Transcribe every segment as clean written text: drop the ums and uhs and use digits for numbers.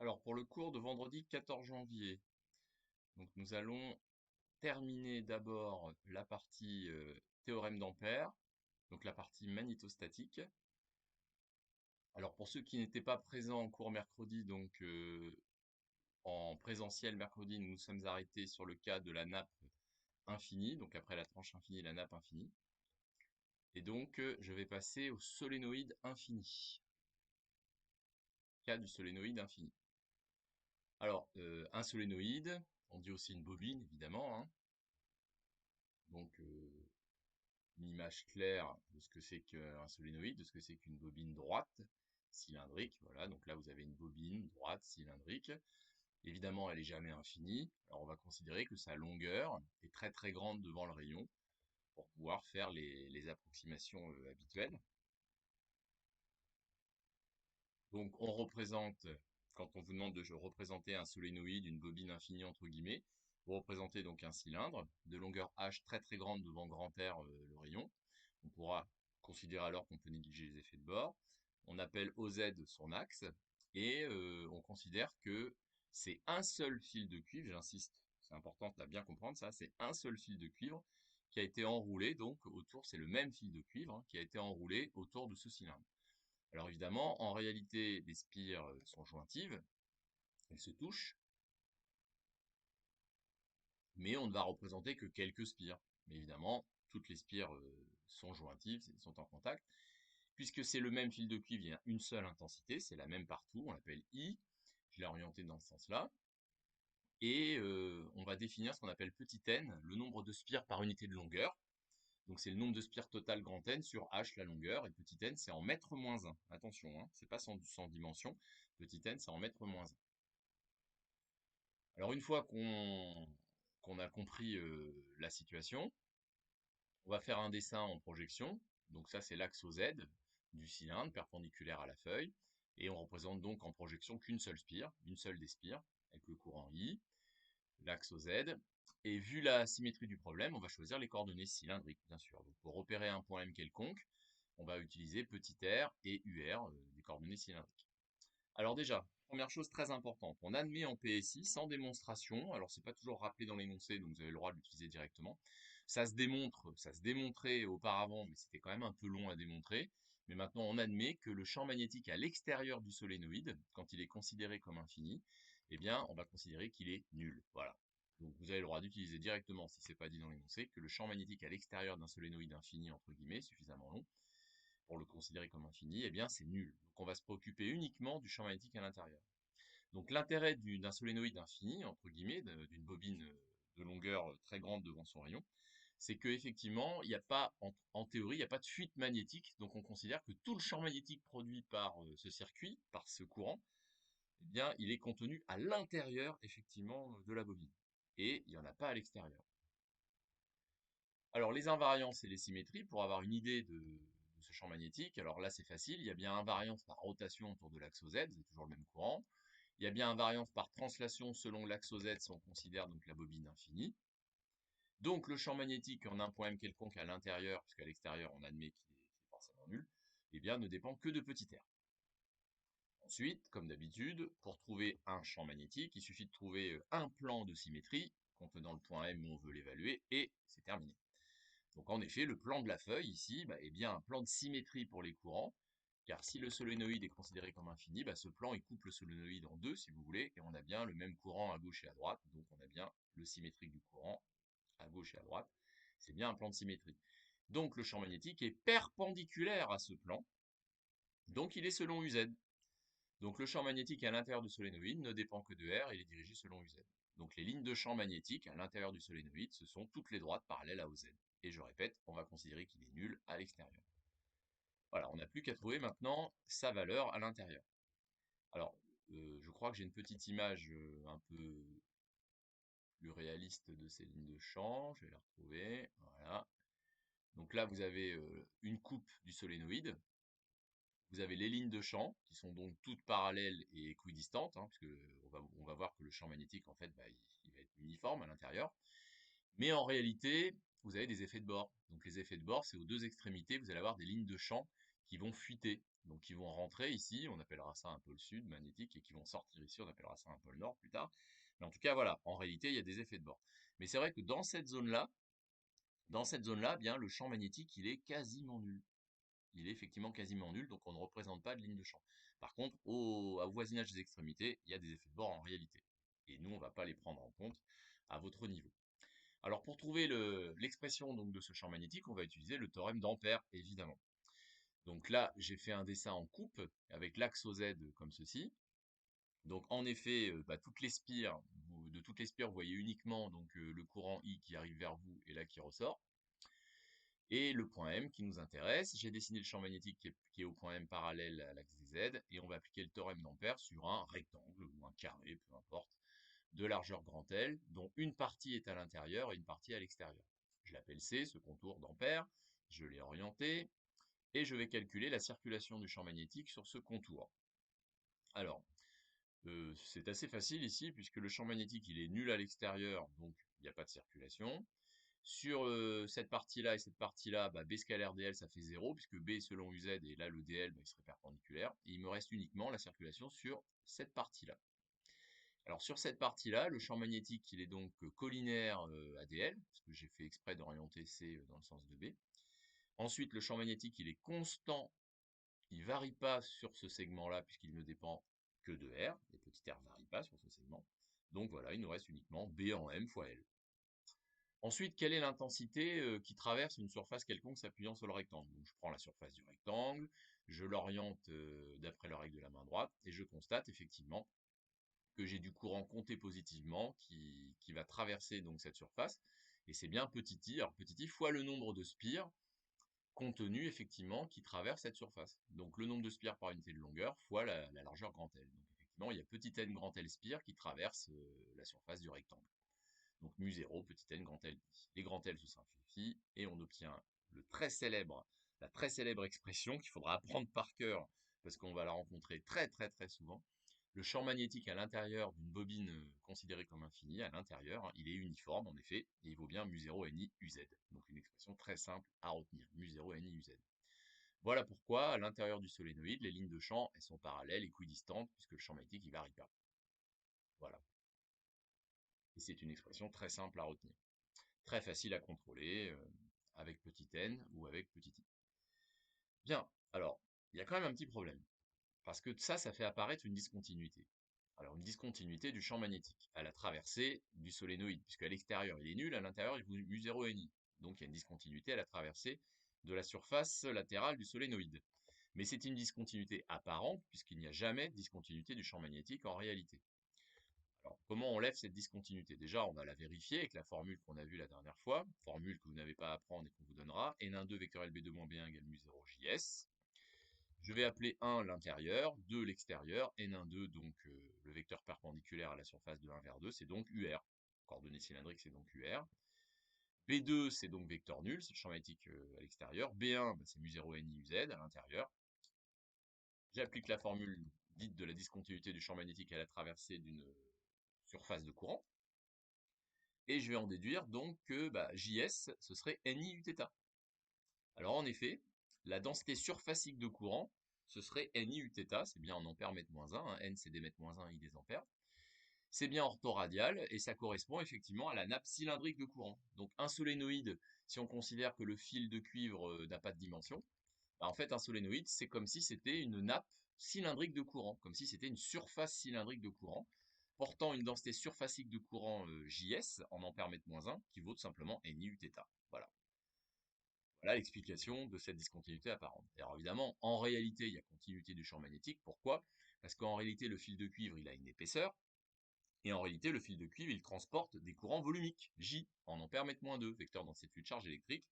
Alors pour le cours de vendredi 14 janvier, donc nous allons terminer d'abord la partie théorème d'Ampère, donc la partie magnétostatique. Alors pour ceux qui n'étaient pas présents en cours mercredi, donc en présentiel mercredi, nous nous sommes arrêtés sur le cas de la nappe infinie, donc après la tranche infinie, la nappe infinie. Et donc je vais passer au solénoïde infini, cas du solénoïde infini. Alors un solénoïde, on dit aussi une bobine évidemment, hein. Donc une image claire de ce que c'est qu'un solénoïde, de ce que c'est qu'une bobine droite, cylindrique. Voilà, donc là vous avez une bobine droite, cylindrique. Évidemment, elle n'est jamais infinie. Alors on va considérer que sa longueur est très très grande devant le rayon pour pouvoir faire les approximations habituelles. Donc on représente, quand on vous demande de représenter un solénoïde, une bobine infinie entre guillemets, vous représentez donc un cylindre de longueur h très très grande devant grand R le rayon. On pourra considérer alors qu'on peut négliger les effets de bord. On appelle OZ son axe et on considère que c'est un seul fil de cuivre, j'insiste, c'est important de bien comprendre ça, c'est un seul fil de cuivre qui a été enroulé donc autour, c'est le même fil de cuivre qui a été enroulé autour de ce cylindre. Alors évidemment, en réalité, les spires sont jointives, elles se touchent, mais on ne va représenter que quelques spires. Mais évidemment, toutes les spires sont jointives, sont en contact. Puisque c'est le même fil de cuivre, il y a une seule intensité, c'est la même partout, on l'appelle I. Je l'ai orienté dans ce sens-là. Et on va définir ce qu'on appelle petit n, le nombre de spires par unité de longueur. Donc c'est le nombre de spires total grand N sur H la longueur, et petit n c'est en mètre moins 1. Attention, hein, c'est pas sans dimension, petit n c'est en mètre moins 1. Alors une fois qu'on a compris la situation, on va faire un dessin en projection. Donc ça c'est l'axe Z du cylindre perpendiculaire à la feuille. Et on représente donc en projection qu'une seule spire, une seule des spires, avec le courant I, l'axe Z. Et vu la symétrie du problème, on va choisir les coordonnées cylindriques, bien sûr. Donc pour repérer un point M quelconque, on va utiliser petit r et UR, des coordonnées cylindriques. Alors déjà, première chose très importante, on admet en PSI sans démonstration, alors c'est pas toujours rappelé dans l'énoncé, donc vous avez le droit de l'utiliser directement. Ça se démontre, ça se démontrait auparavant, mais c'était quand même un peu long à démontrer. Mais maintenant, on admet que le champ magnétique à l'extérieur du solénoïde, quand il est considéré comme infini, eh bien, on va considérer qu'il est nul. Voilà. Donc vous avez le droit d'utiliser directement, si c'est pas dit dans l'énoncé, que le champ magnétique à l'extérieur d'un solénoïde infini, entre guillemets, suffisamment long, pour le considérer comme infini, eh bien c'est nul. Donc on va se préoccuper uniquement du champ magnétique à l'intérieur. Donc l'intérêt d'un solénoïde infini, entre guillemets, d'une bobine de longueur très grande devant son rayon, c'est qu'effectivement, il n'y a pas, en théorie, il n'y a pas de fuite magnétique, donc on considère que tout le champ magnétique produit par ce circuit, par ce courant, eh bien, il est contenu à l'intérieur, effectivement, de la bobine. Et il n'y en a pas à l'extérieur. Alors, les invariances et les symétries, pour avoir une idée de ce champ magnétique, alors là, c'est facile, il y a bien invariance par rotation autour de l'axe Z, c'est toujours le même courant. Il y a bien invariance par translation selon l'axe Z, si on considère donc la bobine infinie. Donc, le champ magnétique en un point M quelconque à l'intérieur, puisqu'à l'extérieur, on admet qu'il est forcément nul, eh bien, ne dépend que de petit r. Ensuite, comme d'habitude, pour trouver un champ magnétique, il suffit de trouver un plan de symétrie contenant le point M où on veut l'évaluer, et c'est terminé. Donc en effet, le plan de la feuille ici est bien un plan de symétrie pour les courants, car si le solénoïde est considéré comme infini, ce plan il coupe le solénoïde en deux si vous voulez, et on a bien le même courant à gauche et à droite, donc on a bien le symétrique du courant à gauche et à droite, c'est bien un plan de symétrie. Donc le champ magnétique est perpendiculaire à ce plan, donc il est selon UZ. Donc le champ magnétique à l'intérieur du solénoïde ne dépend que de R, il est dirigé selon UZ. Donc les lignes de champ magnétique à l'intérieur du solénoïde, ce sont toutes les droites parallèles à OZ. Et je répète, on va considérer qu'il est nul à l'extérieur. Voilà, on n'a plus qu'à trouver maintenant sa valeur à l'intérieur. Alors, je crois que j'ai une petite image un peu plus réaliste de ces lignes de champ. Je vais la retrouver. Voilà. Donc là, vous avez une coupe du solénoïde. Vous avez les lignes de champ, qui sont donc toutes parallèles et équidistantes, hein, puisque on va voir que le champ magnétique, en fait, il va être uniforme à l'intérieur. Mais en réalité, vous avez des effets de bord. Donc les effets de bord, c'est aux deux extrémités, vous allez avoir des lignes de champ qui vont fuiter. donc qui vont rentrer ici, on appellera ça un pôle sud magnétique, et qui vont sortir ici, on appellera ça un pôle nord plus tard. Mais en tout cas, voilà, en réalité, il y a des effets de bord. Mais c'est vrai que dans cette zone-là, bien, le champ magnétique, il est quasiment nul. Il est effectivement quasiment nul, donc on ne représente pas de ligne de champ. Par contre, au voisinage des extrémités, il y a des effets de bord en réalité. Et nous, on ne va pas les prendre en compte à votre niveau. Alors pour trouver l'expression donc de ce champ magnétique, on va utiliser le théorème d'Ampère, évidemment. Donc là, j'ai fait un dessin en coupe avec l'axe OZ comme ceci. Donc en effet, toutes les spires, de toutes les spires, vous voyez uniquement donc, le courant I qui arrive vers vous et là qui ressort. Et le point M qui nous intéresse, j'ai dessiné le champ magnétique qui est au point M parallèle à l'axe des Z, et on va appliquer le théorème d'Ampère sur un rectangle ou un carré, peu importe, de largeur grand L, dont une partie est à l'intérieur et une partie à l'extérieur. Je l'appelle C, ce contour d'Ampère, je l'ai orienté, et je vais calculer la circulation du champ magnétique sur ce contour. Alors, c'est assez facile ici, puisque le champ magnétique il est nul à l'extérieur, donc il n'y a pas de circulation. Sur cette partie-là et cette partie-là, B scalaire dl, ça fait 0, puisque B selon uz, et là le dl, il serait perpendiculaire. Et il me reste uniquement la circulation sur cette partie-là. Alors sur cette partie-là, le champ magnétique, il est donc collinaire à dl, parce que j'ai fait exprès d'orienter C dans le sens de B. Ensuite, le champ magnétique, il est constant, il ne varie pas sur ce segment-là, puisqu'il ne dépend que de R, et petit r ne varie pas sur ce segment. Donc voilà, il nous reste uniquement B en M fois L. Ensuite, quelle est l'intensité qui traverse une surface quelconque s'appuyant sur le rectangle? Donc, je prends la surface du rectangle, je l'oriente d'après la règle de la main droite, et je constate effectivement que j'ai du courant compté positivement qui va traverser donc cette surface, et c'est bien petit i, alors petit i fois le nombre de spires contenus effectivement qui traversent cette surface. Donc le nombre de spires par unité de longueur fois la largeur grand L. Donc effectivement, il y a petit n grand L spires qui traversent la surface du rectangle. Donc mu0, petit n, grand L. Les grands L se simplifient et on obtient la très célèbre expression qu'il faudra apprendre par cœur parce qu'on va la rencontrer très très très souvent. Le champ magnétique à l'intérieur d'une bobine considérée comme infinie, à l'intérieur, il est uniforme en effet, et il vaut bien mu0 ni uz. Donc une expression très simple à retenir, mu0 ni uz. Voilà pourquoi, à l'intérieur du solénoïde, les lignes de champ elles sont parallèles, équidistantes, puisque le champ magnétique ne varie pas. Voilà. Et c'est une expression très simple à retenir. Très facile à contrôler avec petit n ou avec petit i. Bien, alors, il y a quand même un petit problème. Parce que ça fait apparaître une discontinuité. Alors, une discontinuité du champ magnétique à la traversée du solénoïde, puisque à l'extérieur il est nul, à l'intérieur il vaut mu0 ni. Donc il y a une discontinuité à la traversée de la surface latérale du solénoïde. Mais c'est une discontinuité apparente, puisqu'il n'y a jamais de discontinuité du champ magnétique en réalité. Alors, comment on lève cette discontinuité? Déjà, on va la vérifier avec la formule qu'on a vue la dernière fois, formule que vous n'avez pas à apprendre et qu'on vous donnera, n1,2 vecteur lb2-b1 égale mu0js. Je vais appeler 1 l'intérieur, 2 l'extérieur, n1,2 donc le vecteur perpendiculaire à la surface de 1 vers 2, c'est donc UR. Coordonnées cylindriques, c'est donc UR. B2, c'est donc vecteur nul, c'est le champ magnétique à l'extérieur. B1, c'est mu0 ni uz à l'intérieur. J'applique la formule dite de la discontinuité du champ magnétique à la traversée d'une surface de courant. Et je vais en déduire donc que JS, ce serait NI Uθ. Alors en effet, la densité surfacique de courant, ce serait NI Uθ, c'est bien en ampères mètre moins 1, hein, N c'est des mètres moins 1, I des ampères. C'est bien orthoradial et ça correspond effectivement à la nappe cylindrique de courant. Donc un solénoïde, si on considère que le fil de cuivre n'a pas de dimension, en fait un solénoïde c'est comme si c'était une nappe cylindrique de courant, comme si c'était une surface cylindrique de courant, portant une densité surfacique de courant JS en ampères mètre moins 1, qui vaut tout simplement NI Uθ. Voilà. Voilà l'explication de cette discontinuité apparente. Alors évidemment, en réalité, il y a continuité du champ magnétique. Pourquoi? Parce qu'en réalité, le fil de cuivre, il a une épaisseur. Et en réalité, le fil de cuivre, il transporte des courants volumiques, J, en ampères mètre moins 2, vecteur densité de charge électrique,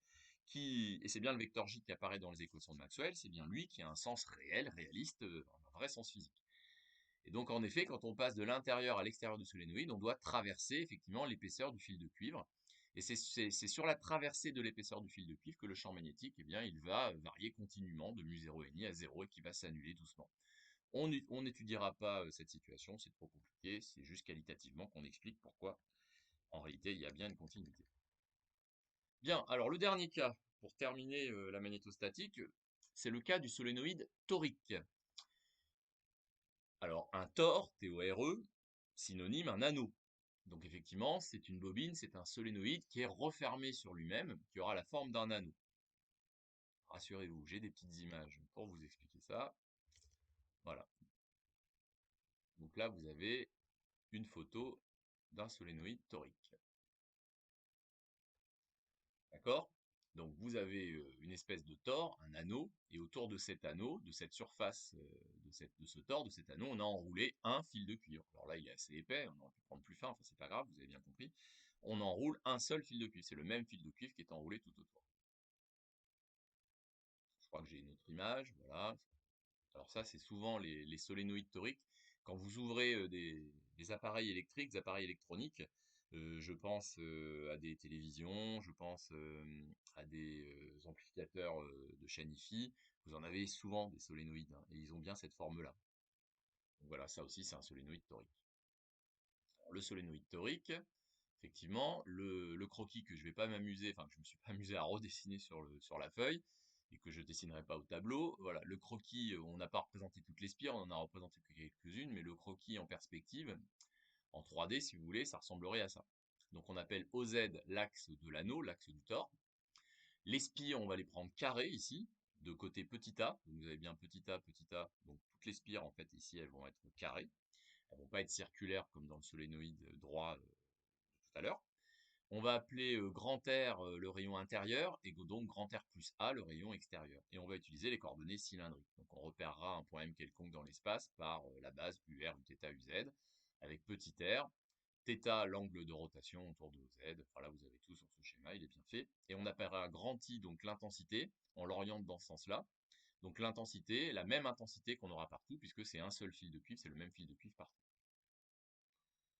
et c'est bien le vecteur J qui apparaît dans les équations de Maxwell, c'est bien lui qui a un sens réel, réaliste, un vrai sens physique. Et donc en effet, quand on passe de l'intérieur à l'extérieur du solénoïde, on doit traverser effectivement l'épaisseur du fil de cuivre. Et c'est sur la traversée de l'épaisseur du fil de cuivre que le champ magnétique, eh bien, il va varier continuellement de mu0 ni à 0 et qui va s'annuler doucement. On n'étudiera pas cette situation, c'est trop compliqué, c'est juste qualitativement qu'on explique pourquoi, en réalité, il y a bien une continuité. Bien, alors le dernier cas, pour terminer la magnétostatique, c'est le cas du solénoïde torique. Alors, un tor, T-O-R-E, synonyme un anneau. Donc effectivement, c'est une bobine, c'est un solénoïde qui est refermé sur lui-même, qui aura la forme d'un anneau. Rassurez-vous, j'ai des petites images pour vous expliquer ça. Voilà. Donc là, vous avez une photo d'un solénoïde torique. D'accord? Donc vous avez une espèce de tore, un anneau, et autour de cet anneau, de cette surface de ce tore, de cet anneau, on a enroulé un fil de cuivre. Alors là, il est assez épais, on aurait pu prendre plus fin, enfin c'est pas grave, vous avez bien compris. On enroule un seul fil de cuivre, c'est le même fil de cuivre qui est enroulé tout autour. Je crois que j'ai une autre image, voilà. Alors ça, c'est souvent les solénoïdes toriques. Quand vous ouvrez des appareils électriques, des appareils électroniques, je pense à des télévisions, je pense à des amplificateurs de chaîne hi-fi, vous en avez souvent des solénoïdes, hein, et ils ont bien cette forme-là. Donc voilà, ça aussi c'est un solénoïde torique. Alors, le solénoïde torique, effectivement, le croquis que je vais pas m'amuser, enfin que je me suis pas amusé à redessiner sur la feuille, et que je dessinerai pas au tableau. Voilà, le croquis, on n'a pas représenté toutes les spires, on en a représenté que quelques-unes, mais le croquis en perspective, en 3D si vous voulez, ça ressemblerait à ça. Donc on appelle OZ l'axe de l'anneau, l'axe du tore. Les spires, on va les prendre carrées ici, de côté petit a. Donc vous avez bien petit a, donc toutes les spires en fait ici elles vont être carrées. Elles vont pas être circulaires comme dans le solénoïde droit tout à l'heure. On va appeler grand R le rayon intérieur et donc grand R plus A le rayon extérieur. Et on va utiliser les coordonnées cylindriques. Donc on repérera un point M quelconque dans l'espace par la base UR, Uθ, UZ, avec petit r, θ l'angle de rotation autour de OZ. Voilà, vous avez tout sur ce schéma, il est bien fait. Et on appellera grand I, donc l'intensité, on l'oriente dans ce sens-là. Donc l'intensité, la même intensité qu'on aura partout, puisque c'est un seul fil de cuivre, c'est le même fil de cuivre partout.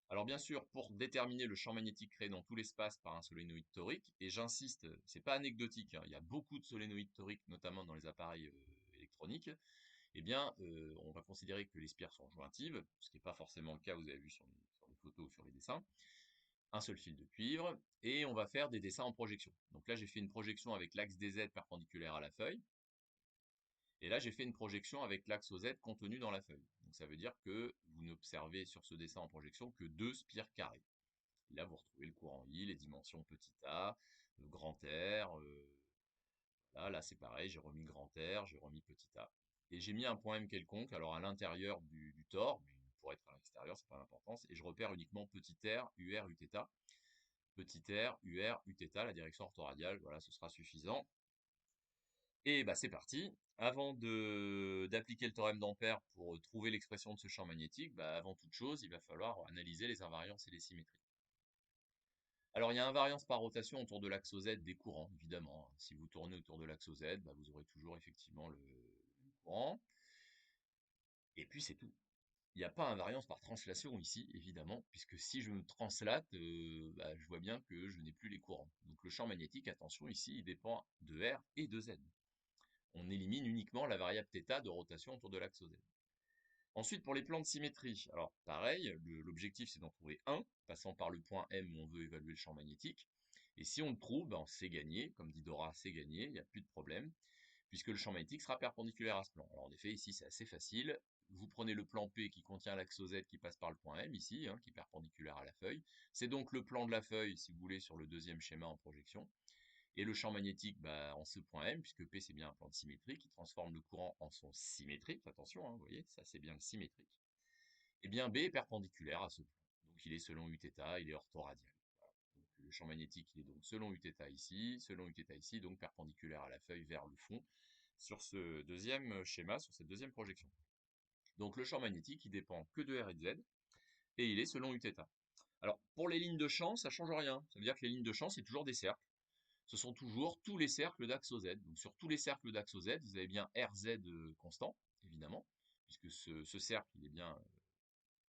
Alors bien sûr, pour déterminer le champ magnétique créé dans tout l'espace par un solénoïde torique, et j'insiste, c'est pas anecdotique, hein, il y a beaucoup de solénoïdes toriques, notamment dans les appareils électroniques, eh bien, on va considérer que les spires sont jointives, ce qui n'est pas forcément le cas, vous avez vu sur les photos ou sur les dessins, un seul fil de cuivre, et on va faire des dessins en projection. Donc là, j'ai fait une projection avec l'axe DZ perpendiculaire à la feuille, et là, j'ai fait une projection avec l'axe OZ contenu dans la feuille. Donc ça veut dire que vous n'observez sur ce dessin en projection que deux spires carrées. Et là, vous retrouvez le courant I, les dimensions petit a, grand R. Là, c'est pareil, j'ai remis grand R, j'ai remis petit a. Et j'ai mis un point M quelconque, alors à l'intérieur du tore, mais il pourrait être à l'extérieur, c'est pas l'importance. Et je repère uniquement petit r, UR, Uθ. Petit r, UR, Uθ, la direction orthoradiale, voilà, ce sera suffisant. Et bah c'est parti. Avant d'appliquer le théorème d'Ampère pour trouver l'expression de ce champ magnétique, bah, avant toute chose, il va falloir analyser les invariances et les symétries. Alors il y a invariance par rotation autour de l'axe OZ des courants, évidemment. Si vous tournez autour de l'axe OZ, bah, vous aurez toujours effectivement le courant. Et puis c'est tout. Il n'y a pas invariance par translation ici, évidemment, puisque si je me translate, bah, je vois bien que je n'ai plus les courants. Donc le champ magnétique, attention, ici, il dépend de R et de Z. On élimine uniquement la variable θ de rotation autour de l'axe OZ. Ensuite, pour les plans de symétrie, alors pareil, l'objectif c'est d'en trouver un, passant par le point M où on veut évaluer le champ magnétique. Et si on le trouve, ben, c'est gagné, comme dit Dora, c'est gagné, il n'y a plus de problème, puisque le champ magnétique sera perpendiculaire à ce plan. Alors en effet, ici c'est assez facile, vous prenez le plan P qui contient l'axe OZ qui passe par le point M, ici, qui est perpendiculaire à la feuille. C'est donc le plan de la feuille, si vous voulez, sur le deuxième schéma en projection. Et le champ magnétique, bah, en ce point M, puisque P c'est bien un plan de symétrie qui transforme le courant en son symétrique, attention, vous voyez, ça c'est bien le symétrique. Et bien B est perpendiculaire à ce plan. Donc il est selon Uθ, il est orthoradial. Voilà. Donc, le champ magnétique, il est donc selon Uθ ici, selon Uθ ici, donc perpendiculaire à la feuille vers le fond, sur ce deuxième schéma, sur cette deuxième projection. Donc le champ magnétique, il dépend que de R et de Z, et il est selon Uθ. Alors, pour les lignes de champ, ça ne change rien. Ça veut dire que les lignes de champ, c'est toujours des cercles. Ce sont toujours tous les cercles d'axe OZ. Donc sur tous les cercles d'axe OZ, vous avez bien RZ constant, évidemment, puisque ce cercle, il est bien,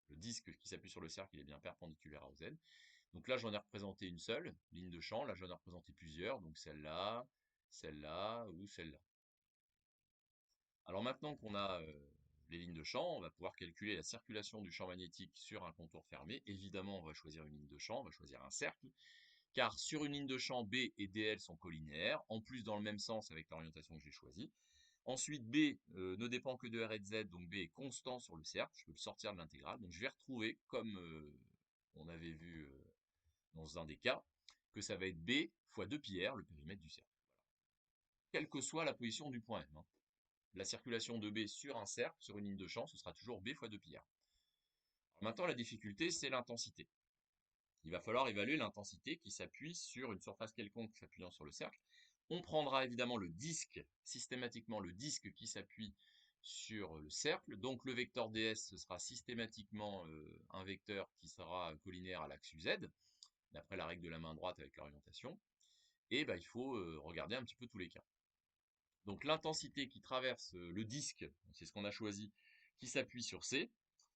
le disque qui s'appuie sur le cercle, il est bien perpendiculaire à OZ. Donc là, j'en ai représenté une seule, ligne de champ. Là, j'en ai représenté plusieurs, donc celle-là ou celle-là. Alors maintenant qu'on a les lignes de champ, on va pouvoir calculer la circulation du champ magnétique sur un contour fermé. Évidemment, on va choisir une ligne de champ, on va choisir un cercle, car sur une ligne de champ, B et DL sont collinéaires, en plus dans le même sens avec l'orientation que j'ai choisie. Ensuite, B ne dépend que de R et de Z, donc B est constant sur le cercle, je peux le sortir de l'intégrale. Donc je vais retrouver, comme on avait vu dans un des cas, que ça va être B fois 2πr, le périmètre du cercle. Voilà. Quelle que soit la position du point M. Hein. La circulation de B sur un cercle, sur une ligne de champ, ce sera toujours B fois 2πr. Maintenant, la difficulté, c'est l'intensité. Il va falloir évaluer l'intensité qui s'appuie sur une surface quelconque s'appuyant sur le cercle. On prendra évidemment le disque, systématiquement le disque qui s'appuie sur le cercle. Donc le vecteur ds, ce sera systématiquement un vecteur qui sera collinaire à l'axe UZ, d'après la règle de la main droite avec l'orientation. Et il faut regarder un petit peu tous les cas. Donc l'intensité qui traverse le disque, c'est ce qu'on a choisi, qui s'appuie sur C,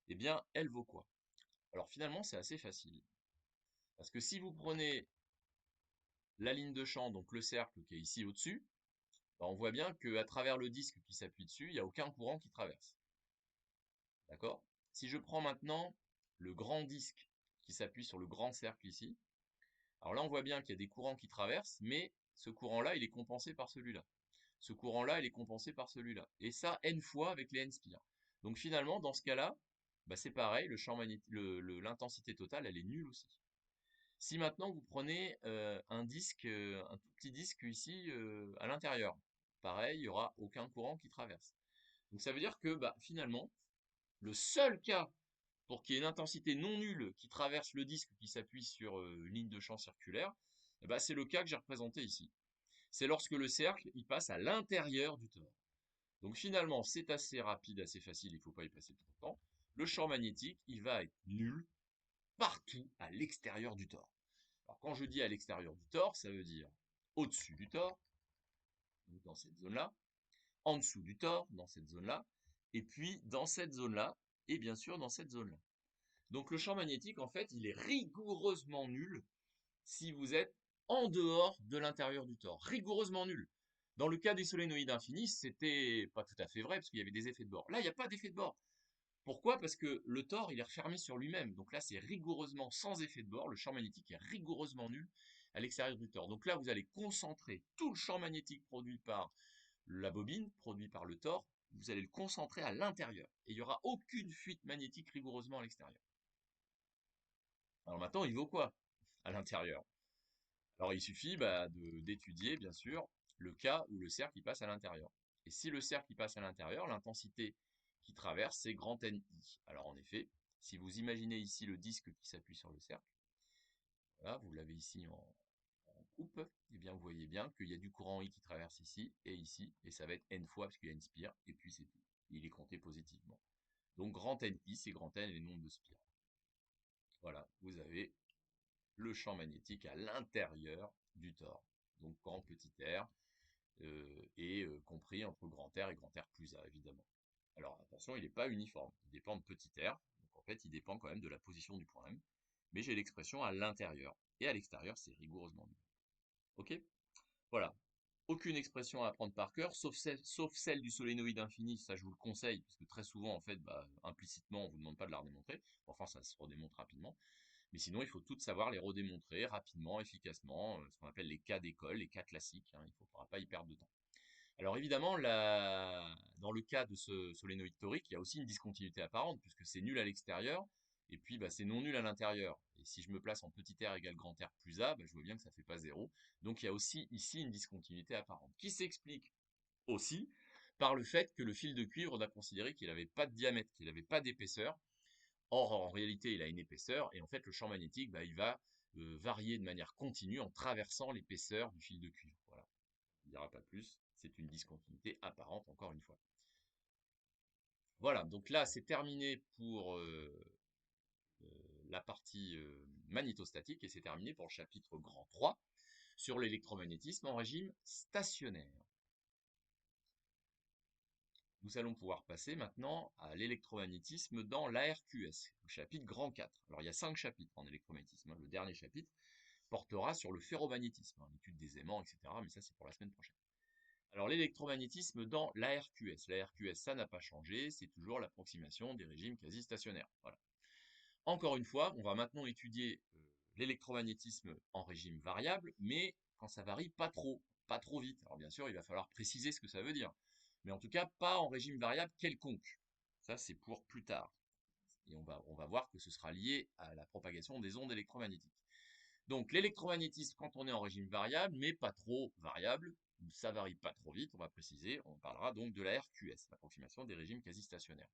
eh bien elle vaut quoi? Alors finalement c'est assez facile. Parce que si vous prenez la ligne de champ, donc le cercle qui est ici au-dessus, on voit bien qu'à travers le disque qui s'appuie dessus, il n'y a aucun courant qui traverse. D'accord? Si je prends maintenant le grand disque qui s'appuie sur le grand cercle ici, alors là on voit bien qu'il y a des courants qui traversent, mais ce courant-là, il est compensé par celui-là. Ce courant-là, il est compensé par celui-là. Et ça, n fois avec les n-spires. Donc finalement, dans ce cas-là, c'est pareil, le champ l'intensité totale, elle est nulle aussi. Si maintenant vous prenez un disque, un tout petit disque ici à l'intérieur, pareil, il n'y aura aucun courant qui traverse. Donc ça veut dire que finalement, le seul cas pour qu'il y ait une intensité non nulle qui traverse le disque qui s'appuie sur une ligne de champ circulaire, c'est le cas que j'ai représenté ici. C'est lorsque le cercle il passe à l'intérieur du tore. Donc finalement, c'est assez rapide, assez facile, il ne faut pas y passer trop de temps. Le champ magnétique, il va être nul partout à l'extérieur du tore. Alors quand je dis à l'extérieur du tore, ça veut dire au-dessus du tore, dans cette zone-là, en dessous du tore, dans cette zone-là, et puis dans cette zone-là, et bien sûr dans cette zone-là. Donc le champ magnétique, en fait, il est rigoureusement nul si vous êtes en dehors de l'intérieur du tore. Rigoureusement nul. Dans le cas des solénoïdes infinis, c'était pas tout à fait vrai, parce qu'il y avait des effets de bord. Là, il n'y a pas d'effet de bord. Pourquoi? Parce que le tore, il est refermé sur lui-même. Donc là, c'est rigoureusement sans effet de bord. Le champ magnétique est rigoureusement nul à l'extérieur du tore. Donc là, vous allez concentrer tout le champ magnétique produit par la bobine, produit par le tore, vous allez le concentrer à l'intérieur. Et il n'y aura aucune fuite magnétique rigoureusement à l'extérieur. Alors maintenant, il vaut quoi à l'intérieur? Alors il suffit d'étudier, bien sûr, le cas où le cercle il passe à l'intérieur. Et si le cercle il passe à l'intérieur, l'intensité qui traverse, c'est grand NI. Alors en effet, si vous imaginez ici le disque qui s'appuie sur le cercle, voilà, vous l'avez ici en coupe, et bien vous voyez bien qu'il y a du courant I qui traverse ici, et ça va être N fois, parce qu'il y a une spire, et puis c'est tout. Il est compté positivement. Donc grand NI, c'est grand N et le nombre de spires. Voilà, vous avez le champ magnétique à l'intérieur du tore. Donc grand petit r, et compris entre grand R et grand R plus A, évidemment. Alors attention, il n'est pas uniforme, il dépend de petit r, donc en fait il dépend quand même de la position du point M, mais j'ai l'expression à l'intérieur, et à l'extérieur c'est rigoureusement nul. Ok? Voilà. Aucune expression à apprendre par cœur, sauf celle du solénoïde infini, ça je vous le conseille, parce que très souvent, en fait, implicitement, on ne vous demande pas de la redémontrer, enfin ça se redémontre rapidement, mais sinon il faut toutes savoir les redémontrer rapidement, efficacement, ce qu'on appelle les cas d'école, les cas classiques, hein, il ne faudra pas y perdre de temps. Alors évidemment, dans le cas de ce solénoïde torique, il y a aussi une discontinuité apparente, puisque c'est nul à l'extérieur, et puis c'est non nul à l'intérieur. Et si je me place en petit r égale grand R plus A, je vois bien que ça ne fait pas 0. Donc il y a aussi ici une discontinuité apparente, qui s'explique aussi par le fait que le fil de cuivre, on a considéré qu'il n'avait pas de diamètre, qu'il n'avait pas d'épaisseur. Or, en réalité, il a une épaisseur, et en fait, le champ magnétique, il va varier de manière continue en traversant l'épaisseur du fil de cuivre. Voilà. Il n'y dira pas plus, c'est une discontinuité apparente, encore une fois. Voilà, donc là, c'est terminé pour la partie magnétostatique, et c'est terminé pour le chapitre grand 3 sur l'électromagnétisme en régime stationnaire. Nous allons pouvoir passer maintenant à l'électromagnétisme dans l'ARQS, le chapitre grand 4. Alors il y a 5 chapitres en électromagnétisme. Le dernier chapitre portera sur le ferromagnétisme, l'étude des aimants, etc. Mais ça c'est pour la semaine prochaine. Alors l'électromagnétisme dans l'ARQS. L'ARQS, ça n'a pas changé, c'est toujours l'approximation des régimes quasi-stationnaires. Voilà. Encore une fois, on va maintenant étudier l'électromagnétisme en régime variable, mais quand ça varie pas trop vite. Alors bien sûr, il va falloir préciser ce que ça veut dire. mais en tout cas pas en régime variable quelconque. Ça, c'est pour plus tard. Et on va voir que ce sera lié à la propagation des ondes électromagnétiques. Donc l'électromagnétisme quand on est en régime variable, mais pas trop variable, ça varie pas trop vite, on va préciser, on parlera donc de la RQS, l'approximation des régimes quasi-stationnaires.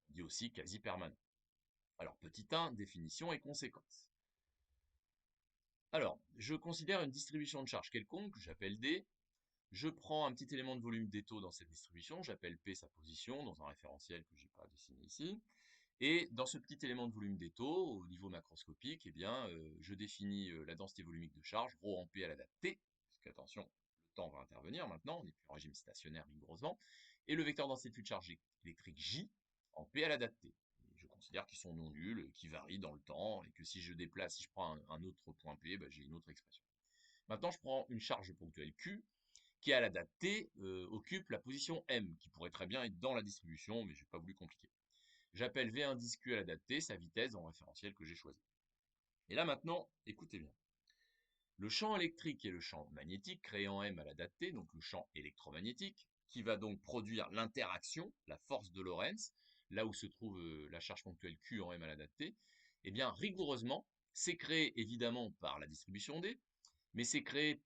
On dit aussi quasi-permanent. Alors petit 1, définition et conséquences. Alors, je considère une distribution de charge quelconque, j'appelle D. Je prends un petit élément de volume d taux dans cette distribution, j'appelle P sa position dans un référentiel que je n'ai pas dessiné ici. Et dans ce petit élément de volume des taux, au niveau macroscopique, eh bien, je définis la densité volumique de charge, ρ en P à la date t, parce qu'attention, le temps va intervenir maintenant, on n'est plus en régime stationnaire rigoureusement, et le vecteur densité de flux de charge électrique J en P à la date t. Et je considère qu'ils sont non nuls, qu'ils varient dans le temps, et que si je déplace, si je prends un autre point P, bah, j'ai une autre expression. Maintenant, je prends une charge ponctuelle Q, qui à la date t occupe la position M, qui pourrait très bien être dans la distribution, mais je n'ai pas voulu compliquer. J'appelle V indice Q à la date t, sa vitesse dans le référentiel que j'ai choisi. Et là maintenant, écoutez bien. Le champ électrique et le champ magnétique créé en M à la date t, donc le champ électromagnétique, qui va donc produire l'interaction, la force de Lorentz, là où se trouve la charge ponctuelle Q en M à la date t, eh bien rigoureusement, c'est créé évidemment par la distribution D, mais c'est créé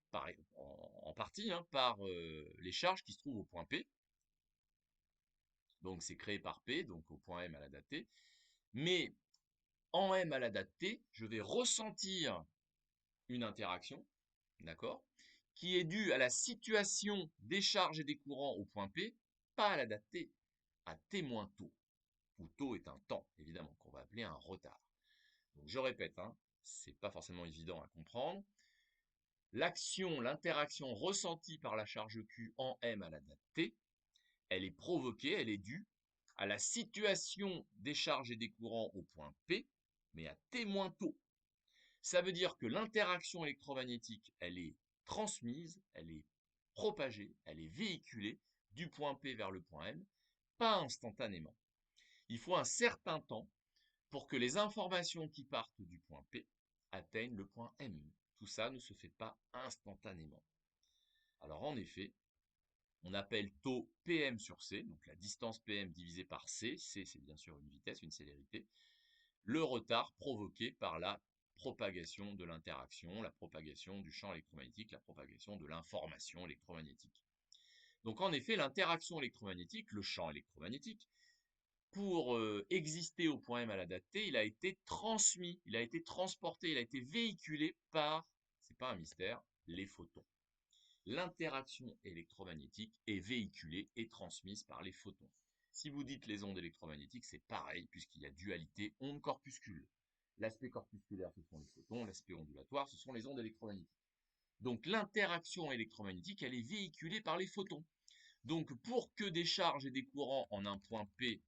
en partie par les charges qui se trouvent au point P. Donc c'est créé par P, donc au point M à la date t. Mais en M à la date t, je vais ressentir une interaction, d'accord, qui est due à la situation des charges et des courants au point P, pas à la date t, à t moins taux, où taux est un temps, évidemment, qu'on va appeler un retard. Donc je répète, c'est pas forcément évident à comprendre. L'action, l'interaction ressentie par la charge Q en M à la date t, elle est provoquée, elle est due à la situation des charges et des courants au point P, mais à t moins taux. Ça veut dire que l'interaction électromagnétique, elle est transmise, elle est propagée, elle est véhiculée du point P vers le point M, pas instantanément. Il faut un certain temps pour que les informations qui partent du point P atteignent le point M. Tout ça ne se fait pas instantanément. Alors en effet, on appelle taux PM sur C, donc la distance PM divisée par C, C c'est bien sûr une vitesse, une célérité, le retard provoqué par la propagation de l'interaction, la propagation du champ électromagnétique, la propagation de l'information électromagnétique. Donc en effet, l'interaction électromagnétique, le champ électromagnétique, pour exister au point M à la date t, il a été transmis, il a été transporté, il a été véhiculé par, c'est pas un mystère, les photons. L'interaction électromagnétique est véhiculée et transmise par les photons. Si vous dites les ondes électromagnétiques, c'est pareil, puisqu'il y a dualité onde-corpuscule. L'aspect corpusculaire, ce sont les photons, l'aspect ondulatoire, ce sont les ondes électromagnétiques. Donc l'interaction électromagnétique, elle est véhiculée par les photons. Donc pour que des charges et des courants en un point P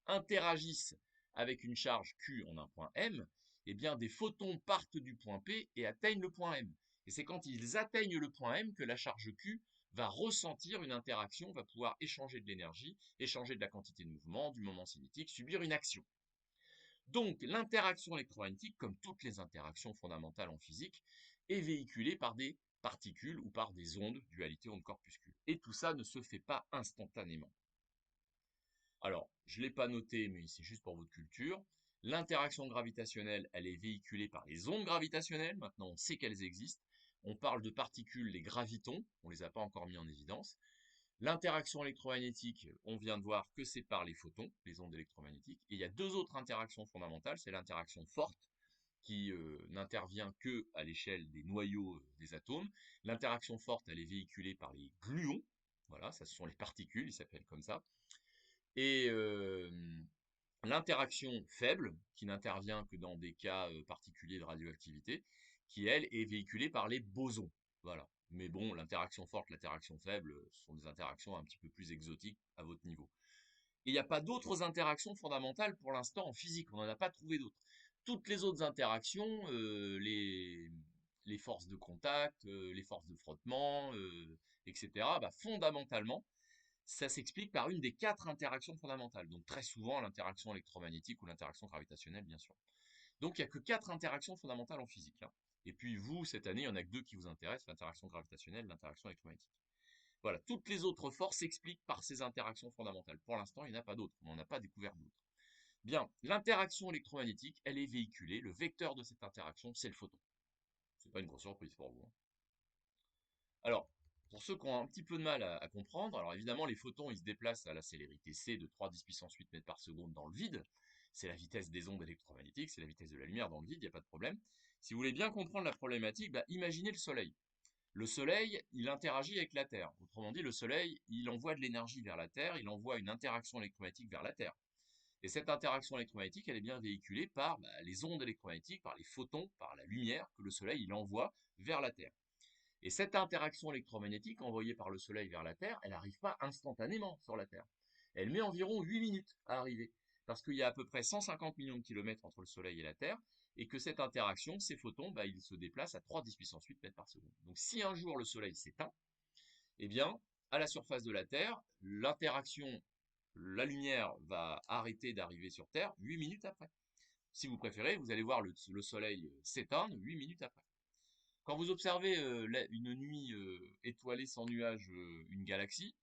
interagissent avec une charge Q en un point M, eh bien des photons partent du point P et atteignent le point M. Et c'est quand ils atteignent le point M que la charge Q va ressentir une interaction, va pouvoir échanger de l'énergie, échanger de la quantité de mouvement, du moment cinétique, subir une action. Donc l'interaction électromagnétique, comme toutes les interactions fondamentales en physique, est véhiculée par des particules ou par des ondes, dualité onde-corpuscule. Et tout ça ne se fait pas instantanément. Alors, je ne l'ai pas noté, mais c'est juste pour votre culture. L'interaction gravitationnelle, elle est véhiculée par les ondes gravitationnelles. Maintenant, on sait qu'elles existent. On parle de particules, les gravitons. On ne les a pas encore mis en évidence. L'interaction électromagnétique, on vient de voir que c'est par les photons, les ondes électromagnétiques. Et il y a deux autres interactions fondamentales. C'est l'interaction forte, qui n'intervient que à l'échelle des noyaux des atomes. L'interaction forte, elle est véhiculée par les gluons. Voilà, ça ce sont les particules, ils s'appellent comme ça. Et l'interaction faible, qui n'intervient que dans des cas particuliers de radioactivité, qui elle est véhiculée par les bosons. Voilà. Mais bon, l'interaction forte, l'interaction faible, ce sont des interactions un petit peu plus exotiques à votre niveau. Et il n'y a pas d'autres interactions fondamentales pour l'instant en physique, on n'en a pas trouvé d'autres. Toutes les autres interactions, les forces de contact, les forces de frottement, etc., bah, fondamentalement, ça s'explique par une des 4 interactions fondamentales. Donc très souvent l'interaction électromagnétique ou l'interaction gravitationnelle, bien sûr. Donc il n'y a que 4 interactions fondamentales en physique. Et puis vous, cette année, il n'y en a que 2 qui vous intéressent, l'interaction gravitationnelle et l'interaction électromagnétique. Voilà, toutes les autres forces s'expliquent par ces interactions fondamentales. Pour l'instant, il n'y en a pas d'autres, on n'en a pas découvert d'autres. Bien, l'interaction électromagnétique, elle est véhiculée, le vecteur de cette interaction, c'est le photon. C'est pas une grosse surprise pour vous, hein. Alors, pour ceux qui ont un petit peu de mal à comprendre, alors évidemment, les photons, ils se déplacent à la célérité c de 3 × 10 × 8 mètres par seconde dans le vide. C'est la vitesse des ondes électromagnétiques, c'est la vitesse de la lumière dans le vide, il n'y a pas de problème. Si vous voulez bien comprendre la problématique, imaginez le Soleil. Le Soleil, il interagit avec la Terre. Autrement dit, le Soleil, il envoie de l'énergie vers la Terre, il envoie une interaction électromagnétique vers la Terre. Et cette interaction électromagnétique, elle est bien véhiculée par les ondes électromagnétiques, par les photons, par la lumière que le Soleil il envoie vers la Terre. Et cette interaction électromagnétique envoyée par le Soleil vers la Terre, elle n'arrive pas instantanément sur la Terre. Elle met environ 8 minutes à arriver, parce qu'il y a à peu près 150 millions de kilomètres entre le Soleil et la Terre, et que cette interaction, ces photons, ils se déplacent à 3 × 10 × 8 mètres par seconde. Donc si un jour le Soleil s'éteint, eh bien, à la surface de la Terre, l'interaction, la lumière va arrêter d'arriver sur Terre 8 minutes après. Si vous préférez, vous allez voir le Soleil s'éteindre 8 minutes après. Quand vous observez une nuit étoilée sans nuages, une galaxie,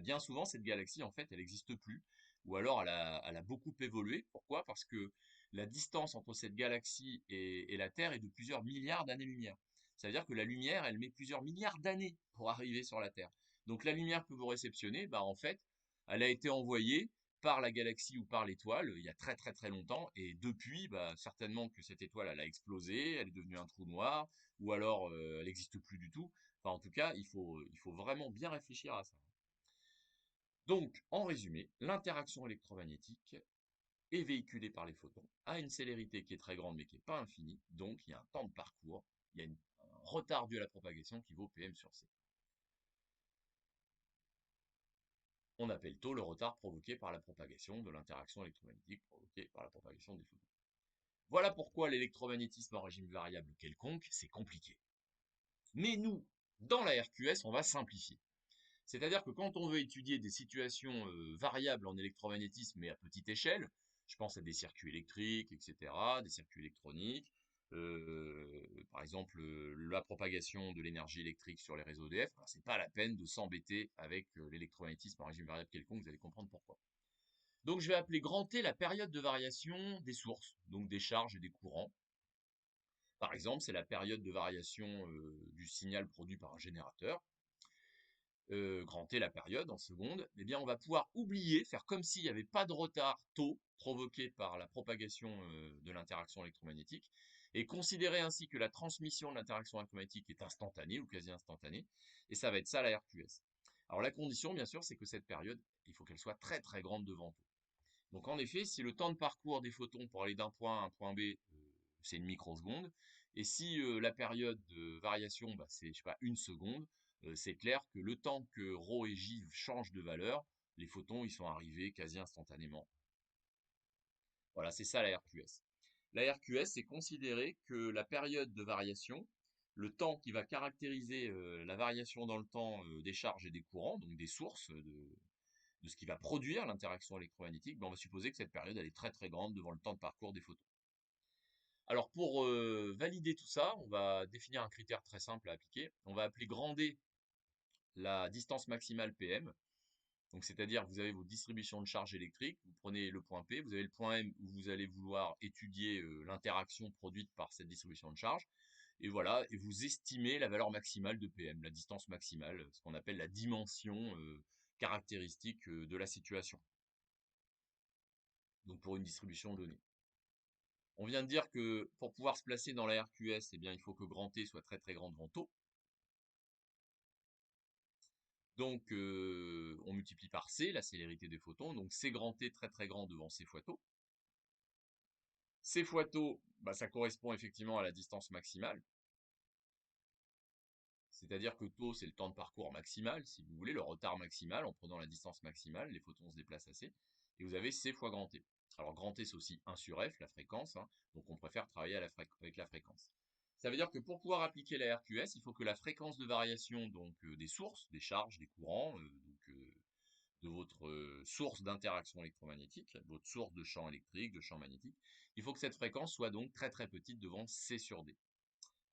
bien souvent cette galaxie en fait elle n'existe plus, ou alors elle a beaucoup évolué. Pourquoi? Parce que la distance entre cette galaxie et la Terre est de plusieurs milliards d'années-lumière. Ça veut dire que la lumière elle met plusieurs milliards d'années pour arriver sur la Terre. Donc la lumière que vous réceptionnez, en fait, elle a été envoyée par la galaxie ou par l'étoile il y a très très très longtemps, et depuis, certainement que cette étoile elle a explosé, elle est devenue un trou noir, ou alors elle n'existe plus du tout. Enfin, en tout cas, il faut vraiment bien réfléchir à ça. Donc, en résumé, l'interaction électromagnétique est véhiculée par les photons à une célérité qui est très grande mais qui n'est pas infinie. Donc, il y a un temps de parcours, il y a un retard dû à la propagation qui vaut PM sur C. On appelle taux le retard provoqué par la propagation de l'interaction électromagnétique provoquée par la propagation des photons. Voilà pourquoi l'électromagnétisme en régime variable quelconque, c'est compliqué. Mais nous, dans la RQS, on va simplifier. C'est-à-dire que quand on veut étudier des situations variables en électromagnétisme, mais à petite échelle, je pense à des circuits électriques, etc., des circuits électroniques, par exemple la propagation de l'énergie électrique sur les réseaux EDF, c'est pas la peine de s'embêter avec l'électromagnétisme en régime variable quelconque, vous allez comprendre pourquoi. Donc je vais appeler grand T la période de variation des sources, donc des charges et des courants. Par exemple, c'est la période de variation du signal produit par un générateur. Grand T la période en secondes, eh bien on va pouvoir oublier, faire comme s'il n'y avait pas de retard taux provoqué par la propagation de l'interaction électromagnétique, et considérer ainsi que la transmission de l'interaction électromagnétique est instantanée ou quasi instantanée, et ça va être ça la RQS. Alors la condition, bien sûr, c'est que cette période, il faut qu'elle soit très très grande devant taux. Donc en effet, si le temps de parcours des photons pour aller d'un point à un point B, c'est une microseconde, et si la période de variation, c'est, je sais pas, une seconde, c'est clair que le temps que ρ et j changent de valeur, les photons, ils sont arrivés quasi instantanément. Voilà, c'est ça la RQS. La RQS, c'est considérer que la période de variation, le temps qui va caractériser la variation dans le temps des charges et des courants, donc des sources de ce qui va produire l'interaction électromagnétique, on va supposer que cette période elle est très très grande devant le temps de parcours des photons. Alors pour valider tout ça, on va définir un critère très simple à appliquer. On va appeler grand D la distance maximale PM. Donc c'est-à-dire que vous avez vos distributions de charge électrique, vous prenez le point P, vous avez le point M où vous allez vouloir étudier l'interaction produite par cette distribution de charge. Et voilà, et vous estimez la valeur maximale de PM, la distance maximale, ce qu'on appelle la dimension caractéristique de la situation. Donc pour une distribution donnée. On vient de dire que pour pouvoir se placer dans la RQS, eh bien, il faut que grand T soit très très grand devant taux. Donc on multiplie par C, la célérité des photons, donc C grand T très très grand devant C fois taux. C fois taux, ça correspond effectivement à la distance maximale. C'est-à-dire que taux, c'est le temps de parcours maximal, si vous voulez, le retard maximal, en prenant la distance maximale, les photons se déplacent à C, et vous avez C fois grand T. Alors grand T, c'est aussi 1 sur F, la fréquence, hein, donc on préfère travailler avec la fréquence. Ça veut dire que pour pouvoir appliquer la RQS, il faut que la fréquence de variation donc des sources, des charges, des courants, de votre source d'interaction électromagnétique, votre source de champ électrique, de champ magnétique, il faut que cette fréquence soit donc très très petite devant C sur D.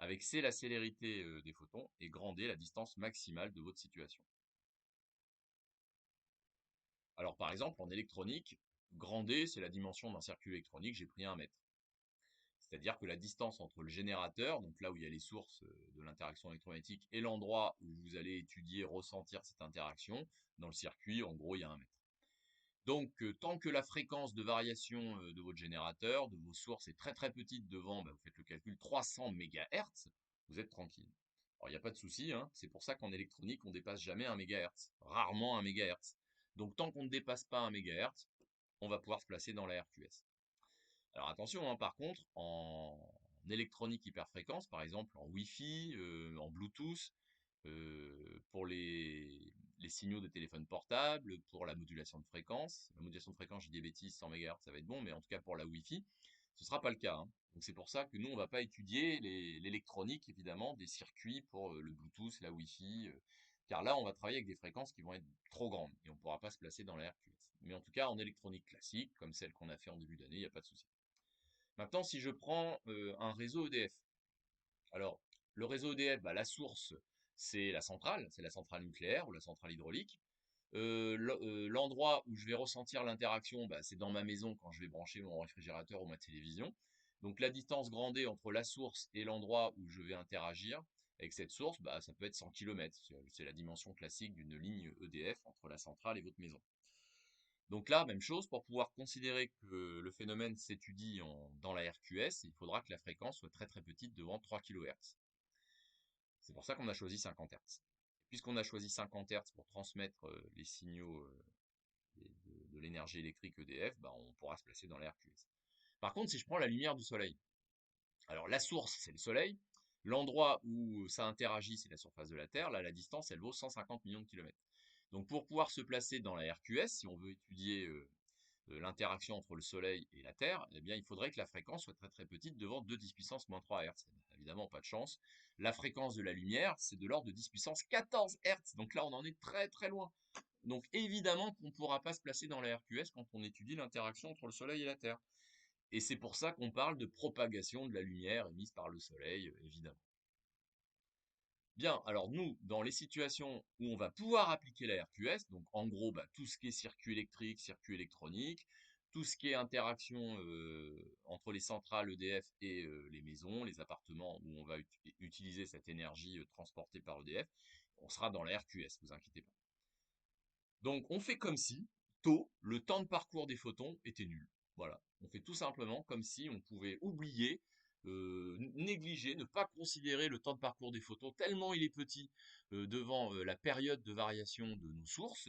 avec C la célérité des photons et grand D la distance maximale de votre situation. Alors par exemple, en électronique, grand D, c'est la dimension d'un circuit électronique, j'ai pris 1 mètre. C'est-à-dire que la distance entre le générateur, donc là où il y a les sources de l'interaction électromagnétique, et l'endroit où vous allez étudier, ressentir cette interaction, dans le circuit, en gros, il y a 1 mètre. Donc, tant que la fréquence de variation de votre générateur, de vos sources est très très petite devant, vous faites le calcul, 300 MHz, vous êtes tranquille. Alors, il n'y a pas de souci, hein, c'est pour ça qu'en électronique, on dépasse jamais 1 MHz, rarement 1 MHz. Donc, tant qu'on ne dépasse pas 1 MHz, on va pouvoir se placer dans la RQS. Alors attention, hein, par contre, en électronique hyperfréquence, par exemple en Wi-Fi, en Bluetooth, pour les signaux de téléphone portable, pour la modulation de fréquence. La modulation de fréquence, j'ai des bêtises, 100 MHz, ça va être bon, mais en tout cas pour la Wi-Fi, ce ne sera pas le cas, hein. Donc c'est pour ça que nous, on ne va pas étudier l'électronique, évidemment, des circuits pour le Bluetooth, la Wi-Fi, car là, on va travailler avec des fréquences qui vont être trop grandes, et on ne pourra pas se placer dans la RQS. Mais en tout cas, en électronique classique, comme celle qu'on a fait en début d'année, il n'y a pas de souci. Maintenant, si je prends un réseau EDF, alors le réseau EDF, la source, c'est la centrale nucléaire ou la centrale hydraulique. L'endroit où je vais ressentir l'interaction, c'est dans ma maison quand je vais brancher mon réfrigérateur ou ma télévision. Donc la distance grand D entre la source et l'endroit où je vais interagir avec cette source, ça peut être 100 km. C'est la dimension classique d'une ligne EDF entre la centrale et votre maison. Donc là, même chose, pour pouvoir considérer que le phénomène s'étudie dans la RQS, il faudra que la fréquence soit très très petite devant 3 kHz. C'est pour ça qu'on a choisi 50 Hz. Puisqu'on a choisi 50 Hz pour transmettre les signaux de l'énergie électrique EDF, on pourra se placer dans la RQS. Par contre, si je prends la lumière du soleil, alors la source, c'est le soleil, l'endroit où ça interagit, c'est la surface de la Terre, là la distance, elle vaut 150 millions de kilomètres. Donc pour pouvoir se placer dans la RQS, si on veut étudier l'interaction entre le Soleil et la Terre, eh bien, il faudrait que la fréquence soit très très petite devant 2 10 puissance moins 3 Hz. Évidemment, pas de chance. La fréquence de la lumière, c'est de l'ordre de 10 puissance 14 Hz. Donc là, on en est très très loin. Donc évidemment qu'on ne pourra pas se placer dans la RQS quand on étudie l'interaction entre le Soleil et la Terre. Et c'est pour ça qu'on parle de propagation de la lumière émise par le Soleil, évidemment. Bien, alors nous, dans les situations où on va pouvoir appliquer la RQS, donc en gros, tout ce qui est circuit électrique, circuit électronique, tout ce qui est interaction entre les centrales EDF et les maisons, les appartements où on va utiliser cette énergie transportée par EDF, on sera dans la RQS, vous inquiétez pas. Donc on fait comme si, tôt, le temps de parcours des photons était nul. Voilà, on fait tout simplement comme si on pouvait oublier, négliger, ne pas considérer le temps de parcours des photons tellement il est petit devant la période de variation de nos sources.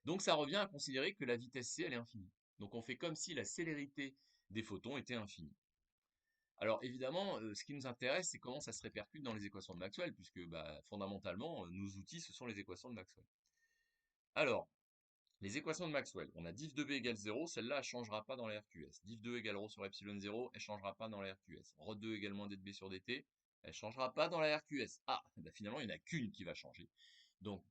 Donc ça revient à considérer que la vitesse c, elle est infinie. Donc on fait comme si la célérité des photons était infinie. Alors évidemment, ce qui nous intéresse, c'est comment ça se répercute dans les équations de Maxwell, puisque fondamentalement, nos outils, ce sont les équations de Maxwell. Alors, les équations de Maxwell, on a diff de b égale 0, celle-là, elle ne changera pas dans la RQS. Diff 2 égale ρ sur epsilon 0, elle ne changera pas dans la RQS. Rho 2 égale moins d de b sur dt, elle ne changera pas dans la RQS. Ah, finalement, il n'y en a qu'une qui va changer. Donc,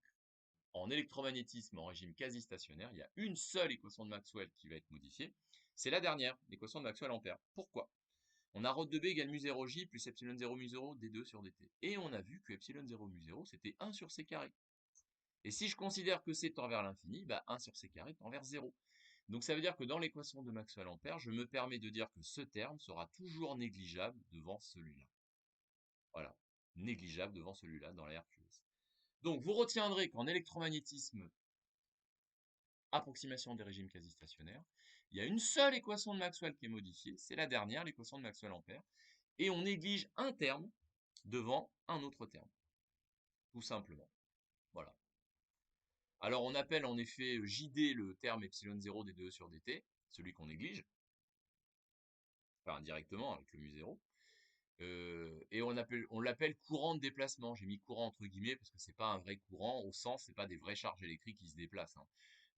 en électromagnétisme en régime quasi stationnaire, il y a une seule équation de Maxwell qui va être modifiée. C'est la dernière, l'équation de Maxwell-Ampère. Pourquoi? On a ρ de b égale mu 0 j plus epsilon 0 mu 0 d2 sur dt. Et on a vu que epsilon 0 mu 0, c'était 1 sur c carré. Et si je considère que c tend vers l'infini, 1 sur c carré tend vers 0. Donc ça veut dire que dans l'équation de Maxwell-Ampère, je me permets de dire que ce terme sera toujours négligeable devant celui-là. Voilà, négligeable devant celui-là dans la RQS. Donc vous retiendrez qu'en électromagnétisme, approximation des régimes quasi-stationnaires, il y a une seule équation de Maxwell qui est modifiée, c'est la dernière, l'équation de Maxwell-Ampère, et on néglige un terme devant un autre terme. Tout simplement. Voilà. Alors on appelle en effet JD le terme epsilon 0 d2 sur dt, celui qu'on néglige, enfin indirectement avec le mu 0, et on l'appelle courant de déplacement. J'ai mis courant entre guillemets parce que c'est pas un vrai courant, au sens c'est pas des vraies charges électriques qui se déplacent, hein.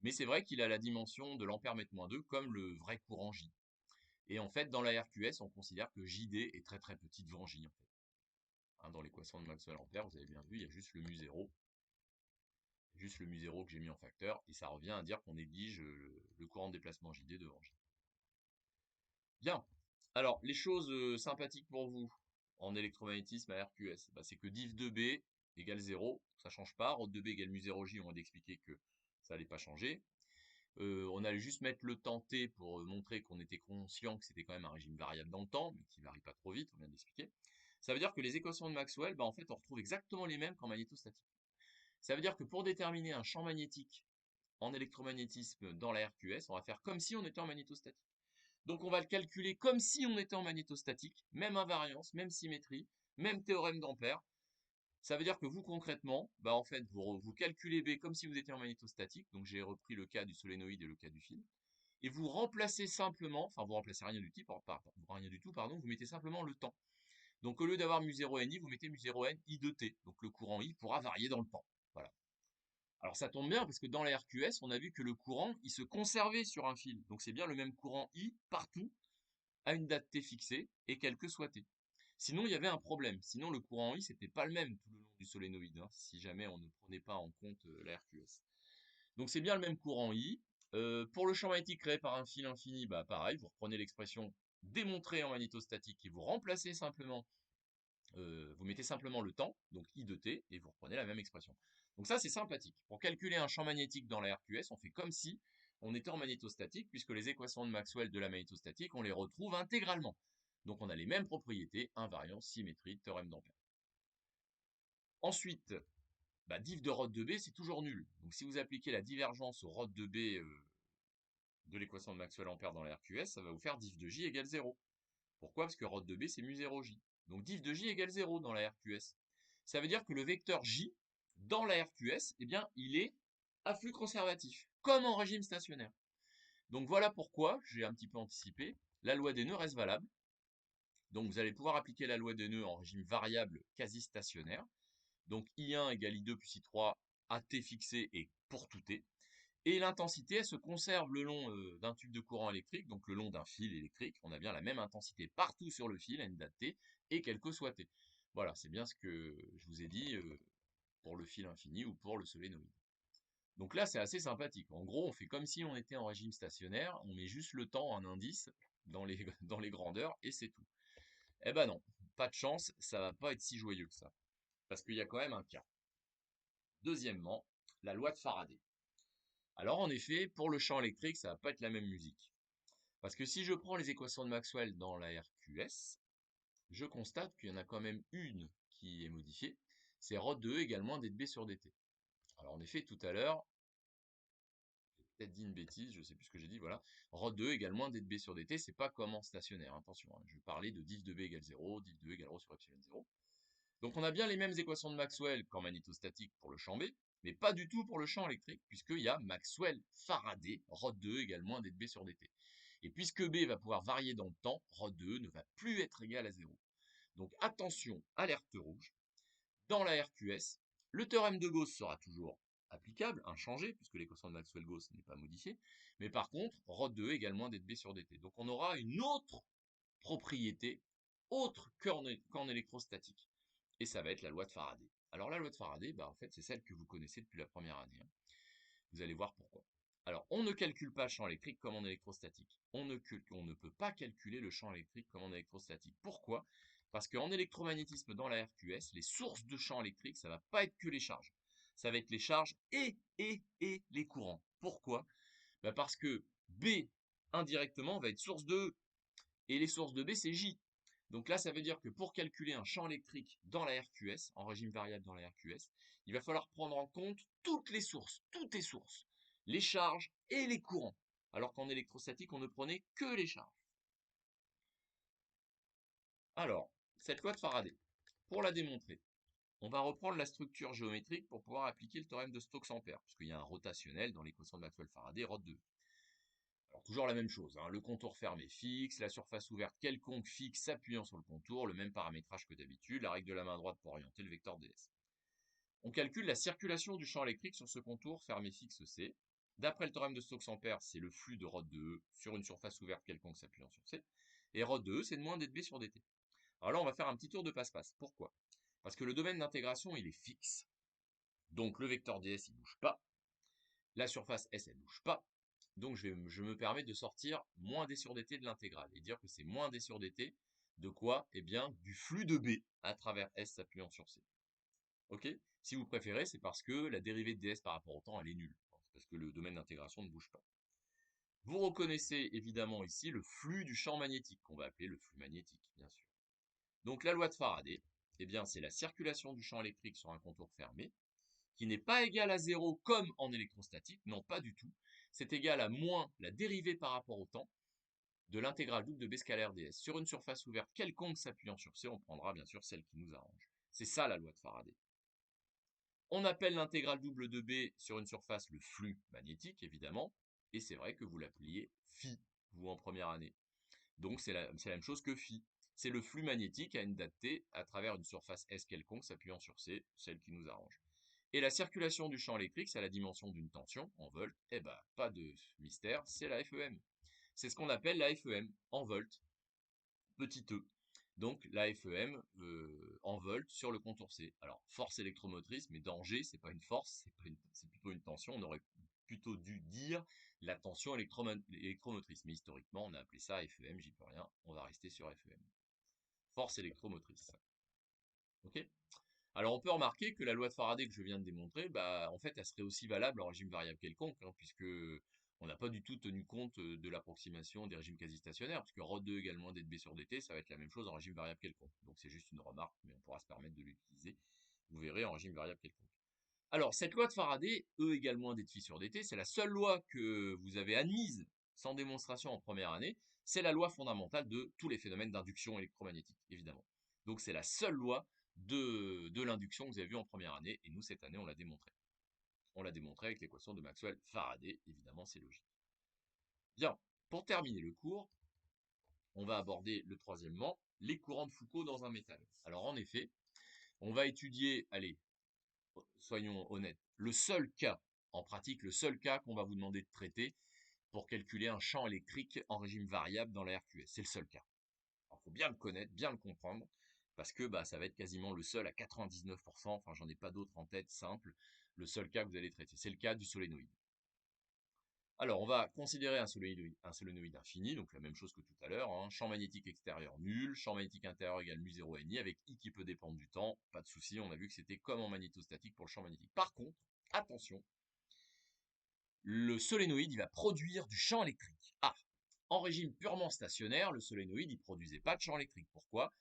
Mais c'est vrai qu'il a la dimension de l'ampère mètre moins 2 comme le vrai courant J. Et en fait dans la RQS on considère que JD est très très petit devant J en fait. Hein, dans l'équation de Maxwell-Ampère, vous avez bien vu, il y a juste le mu 0. Juste le mu 0 que j'ai mis en facteur, et ça revient à dire qu'on néglige le courant de déplacement JD devant J. Bien. Alors, les choses sympathiques pour vous. en électromagnétisme à RQS? Bah, c'est que div de B égale 0, ça change pas. Rho de B égale mu0j, on vient d'expliquer que ça allait pas changer. On allait juste mettre le temps t pour montrer qu'on était conscient que c'était quand même un régime variable dans le temps, mais qui varie pas trop vite, on vient d'expliquer. Ça veut dire que les équations de Maxwell, bah, en fait, on retrouve exactement les mêmes qu'en magnétostatique. Ça veut dire que pour déterminer un champ magnétique en électromagnétisme dans la RQS, on va faire comme si on était en magnétostatique. Donc on va le calculer comme si on était en magnétostatique, même invariance, même symétrie, même théorème d'Ampère. Ça veut dire que vous, concrètement, bah en fait, vous calculez B comme si vous étiez en magnétostatique. Donc j'ai repris le cas du solénoïde et le cas du fil. Et vous remplacez simplement, enfin vous remplacez rien du tout, pardon, vous mettez simplement le temps. Donc au lieu d'avoir mu0ni, vous mettez mu0n i de t. Donc le courant I pourra varier dans le temps. Voilà. Alors ça tombe bien parce que dans la RQS, on a vu que le courant, il se conservait sur un fil. Donc c'est bien le même courant I partout, à une date t fixée, et quel que soit t. Sinon, il y avait un problème. Sinon, le courant I, c'était pas le même tout le long du solénoïde, hein, si jamais on ne prenait pas en compte la RQS. Donc c'est bien le même courant I. Pour le champ magnétique créé par un fil infini, bah pareil, vous reprenez l'expression démontrée en magnétostatique et vous remplacez simplement, vous mettez simplement le temps, donc I de t, et vous reprenez la même expression. Donc ça, c'est sympathique. Pour calculer un champ magnétique dans la RQS, on fait comme si on était en magnétostatique, puisque les équations de Maxwell de la magnétostatique, on les retrouve intégralement. Donc on a les mêmes propriétés, invariance, symétrie, théorème d'Ampère. Ensuite, bah, div de Rho de B, c'est toujours nul. Donc si vous appliquez la divergence au Rho de B de l'équation de Maxwell-Ampère dans la RQS, ça va vous faire div de J égale 0. Pourquoi? Parce que Rho de B, c'est mu0J. Donc div de J égale 0 dans la RQS. Ça veut dire que le vecteur J, dans la RQS, eh bien, il est à flux conservatif, comme en régime stationnaire. Donc voilà pourquoi, j'ai un petit peu anticipé, la loi des nœuds reste valable. Donc vous allez pouvoir appliquer la loi des nœuds en régime variable quasi stationnaire. Donc I1 égale I2 plus I3 à t fixé et pour tout t. Et l'intensité, elle se conserve le long d'un tube de courant électrique, donc le long d'un fil électrique. On a bien la même intensité partout sur le fil à une date t, et quel que soit t. Voilà, c'est bien ce que je vous ai dit pour le fil infini ou pour le solénoïde. Donc là, c'est assez sympathique. En gros, on fait comme si on était en régime stationnaire, on met juste le temps en indice dans les, dans les grandeurs, et c'est tout. Eh ben non, pas de chance, ça va pas être si joyeux que ça. Parce qu'il y a quand même un cas. Deuxièmement, la loi de Faraday. Alors en effet, pour le champ électrique, ça va pas être la même musique. Parce que si je prends les équations de Maxwell dans la RQS, je constate qu'il y en a quand même une qui est modifiée. C'est Rho de E égale moins d de B sur dt. Alors en effet, tout à l'heure, j'ai peut-être dit une bêtise, je sais plus ce que j'ai dit, voilà. Rho de E égale moins d de B sur dt, c'est pas comme en stationnaire, attention. Hein, je parlais de div de B égale 0, div de E égale ρ sur epsilon 0. Donc on a bien les mêmes équations de Maxwell qu'en magnétostatique pour le champ B, mais pas du tout pour le champ électrique, puisqu'il y a Maxwell-Faraday, Rho de E égale moins d de B sur dt. Et puisque B va pouvoir varier dans le temps, Rho de E ne va plus être égal à 0. Donc attention, alerte rouge. Dans la RQS, le théorème de Gauss sera toujours applicable, inchangé, puisque l'équation de Maxwell-Gauss n'est pas modifiée. Mais par contre, Rho de E égale moins d de B sur dt. Donc on aura une autre propriété, autre qu'en électrostatique. Et ça va être la loi de Faraday. Alors la loi de Faraday, bah, en fait, c'est celle que vous connaissez depuis la première année. Hein. Vous allez voir pourquoi. Alors, on ne calcule pas le champ électrique comme en électrostatique. On ne peut pas calculer le champ électrique comme en électrostatique. Pourquoi? Parce qu'en électromagnétisme dans la RQS, les sources de champ électrique, ça ne va pas être que les charges. Ça va être les charges et les courants. Pourquoi? Bah parce que B, indirectement, va être source de E. Et les sources de B, c'est J. Donc là, ça veut dire que pour calculer un champ électrique dans la RQS, en régime variable dans la RQS, il va falloir prendre en compte toutes les sources, les charges et les courants. Alors qu'en électrostatique, on ne prenait que les charges. Alors, cette loi de Faraday, pour la démontrer, on va reprendre la structure géométrique pour pouvoir appliquer le théorème de Stokes-Ampère, puisqu'il y a un rotationnel dans l'équation de Maxwell-Faraday, Rho de E. Alors toujours la même chose, hein, le contour fermé fixe, la surface ouverte quelconque fixe s'appuyant sur le contour, le même paramétrage que d'habitude, la règle de la main droite pour orienter le vecteur ds. On calcule la circulation du champ électrique sur ce contour fermé fixe C. D'après le théorème de Stokes-Ampère, c'est le flux de Rho de E sur une surface ouverte quelconque s'appuyant sur C. Et Rho de E, c'est de moins dB sur dt. Alors là, on va faire un petit tour de passe-passe. Pourquoi? Parce que le domaine d'intégration, il est fixe. Donc le vecteur ds, il ne bouge pas. La surface S, elle ne bouge pas. Donc je me permets de sortir moins d sur dt de l'intégrale et dire que c'est moins d sur dt De quoi? Eh bien, du flux de B à travers S s'appuyant sur C. Ok? Si vous préférez, c'est parce que la dérivée de ds par rapport au temps, elle est nulle. Parce que le domaine d'intégration ne bouge pas. Vous reconnaissez évidemment ici le flux du champ magnétique, qu'on va appeler le flux magnétique, bien sûr. Donc la loi de Faraday, eh bien, c'est la circulation du champ électrique sur un contour fermé, qui n'est pas égal à 0 comme en électrostatique, non pas du tout. C'est égal à moins la dérivée par rapport au temps de l'intégrale double de B scalaire ds. Sur une surface ouverte quelconque s'appuyant sur C, on prendra bien sûr celle qui nous arrange. C'est ça la loi de Faraday. On appelle l'intégrale double de B sur une surface le flux magnétique, évidemment, et c'est vrai que vous l'appeliez phi, vous, en première année. Donc c'est la même chose que phi. C'est le flux magnétique à une date t à travers une surface S quelconque s'appuyant sur C, celle qui nous arrange. Et la circulation du champ électrique, c'est la dimension d'une tension, en volts. Eh ben, pas de mystère, c'est la FEM. C'est ce qu'on appelle la FEM, en volts, petit e. Donc la FEM en volts sur le contour C. Alors, force électromotrice, mais danger, c'est pas une force, c'est plutôt une tension. On aurait plutôt dû dire la tension électromotrice. Mais historiquement, on a appelé ça FEM, j'y peux rien. On va rester sur FEM. Force électromotrice. Ok? Alors on peut remarquer que la loi de Faraday que je viens de démontrer, bah, en fait, elle serait aussi valable en régime variable quelconque, hein, puisque on n'a pas du tout tenu compte de l'approximation des régimes quasi-stationnaires, puisque ρ2 égale moins dB sur dt, ça va être la même chose en régime variable quelconque. Donc c'est juste une remarque, mais on pourra se permettre de l'utiliser, vous verrez, en régime variable quelconque. Alors cette loi de Faraday, E égale moins dφ sur dt, c'est la seule loi que vous avez admise sans démonstration en première année, c'est la loi fondamentale de tous les phénomènes d'induction électromagnétique, évidemment. Donc c'est la seule loi de l'induction que vous avez vue en première année, et nous, cette année, on l'a démontré. On l'a démontré avec l'équation de Maxwell-Faraday, évidemment, c'est logique. Bien, pour terminer le cours, on va aborder le troisièmement, les courants de Foucault dans un métal. Alors en effet, on va étudier, allez, soyons honnêtes, le seul cas, en pratique, le seul cas qu'on va vous demander de traiter pour calculer un champ électrique en régime variable dans la RQS. C'est le seul cas. Il faut bien le connaître, bien le comprendre, parce que bah, ça va être quasiment le seul à 99%, enfin j'en ai pas d'autres en tête simple, le seul cas que vous allez traiter. C'est le cas du solénoïde. Alors on va considérer un solénoïde infini, donc la même chose que tout à l'heure, hein. Champ magnétique extérieur nul, champ magnétique intérieur égale mu0 ni, avec i qui peut dépendre du temps, pas de souci, on a vu que c'était comme en magnétostatique pour le champ magnétique. Par contre, attention, le solénoïde il va produire du champ électrique. Ah, en régime purement stationnaire, le solénoïde il produisait pas de champ électrique. Pourquoi?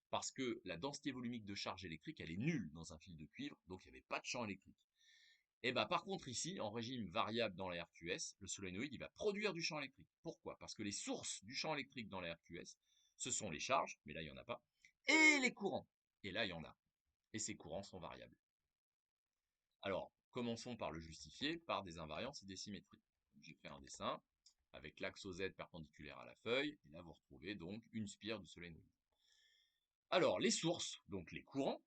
Parce que la densité volumique de charge électrique, elle est nulle dans un fil de cuivre, donc il n'y avait pas de champ électrique. Et bah par contre ici, en régime variable dans la RQS, le solénoïde il va produire du champ électrique. Pourquoi? Parce que les sources du champ électrique dans la RQS, ce sont les charges, mais là il n'y en a pas, et les courants. Et là il y en a. Et ces courants sont variables. Alors, commençons par le justifier par des invariances et des symétries. J'ai fait un dessin avec l'axe OZ perpendiculaire à la feuille, et là vous retrouvez donc une spire du solénoïde. Alors, les sources, donc les courants,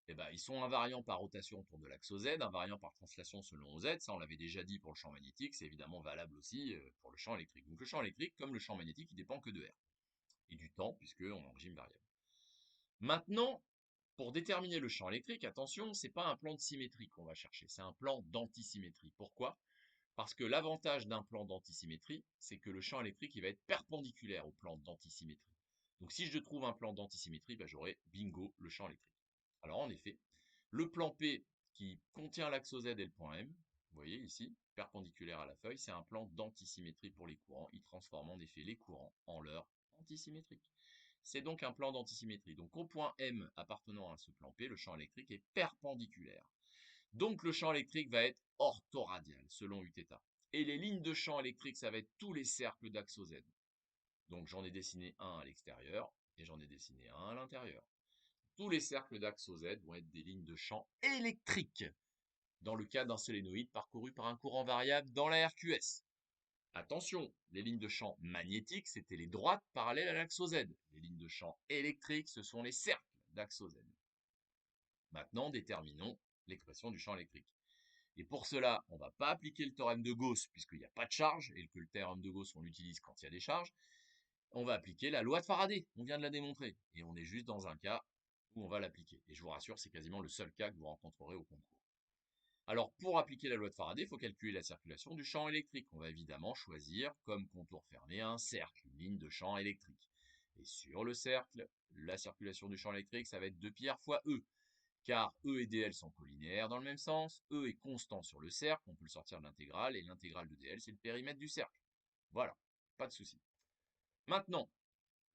eh ben, ils sont invariants par rotation autour de l'axe OZ, invariants par translation selon OZ, ça on l'avait déjà dit pour le champ magnétique, c'est évidemment valable aussi pour le champ électrique. Donc le champ électrique, comme le champ magnétique, il dépend que de R, et du temps, puisqu'on est en régime variable. Maintenant, pour déterminer le champ électrique, attention, c'est pas un plan de symétrie qu'on va chercher, c'est un plan d'antisymétrie. Pourquoi? Parce que l'avantage d'un plan d'antisymétrie, c'est que le champ électrique il va être perpendiculaire au plan d'antisymétrie. Donc si je trouve un plan d'antisymétrie, ben, j'aurai bingo le champ électrique. Alors en effet, le plan P qui contient l'axe OZ et le point M, vous voyez ici, perpendiculaire à la feuille, c'est un plan d'antisymétrie pour les courants. Il transforme en effet les courants en leur antisymétrique. C'est donc un plan d'antisymétrie. Donc au point M appartenant à ce plan P, le champ électrique est perpendiculaire. Donc le champ électrique va être orthoradial selon Uθ. Et les lignes de champ électrique, ça va être tous les cercles d'axe OZ. Donc j'en ai dessiné un à l'extérieur et j'en ai dessiné un à l'intérieur. Tous les cercles d'axe OZ vont être des lignes de champ électrique dans le cas d'un solénoïde parcouru par un courant variable dans la RQS. Attention, les lignes de champ magnétiques, c'était les droites parallèles à l'axe OZ. Les lignes de champ électrique, ce sont les cercles d'axe OZ. Maintenant, déterminons l'expression du champ électrique. Et pour cela, on ne va pas appliquer le théorème de Gauss, puisqu'il n'y a pas de charge, et que le théorème de Gauss, on l'utilise quand il y a des charges. On va appliquer la loi de Faraday, on vient de la démontrer. Et on est juste dans un cas où on va l'appliquer. Et je vous rassure, c'est quasiment le seul cas que vous rencontrerez au concours. Alors, pour appliquer la loi de Faraday, il faut calculer la circulation du champ électrique. On va évidemment choisir comme contour fermé un cercle, une ligne de champ électrique. Et sur le cercle, la circulation du champ électrique, ça va être 2πr fois E, car E et dl sont collinéaires dans le même sens, E est constant sur le cercle, on peut le sortir de l'intégrale, et l'intégrale de dl, c'est le périmètre du cercle. Voilà, pas de souci. Maintenant,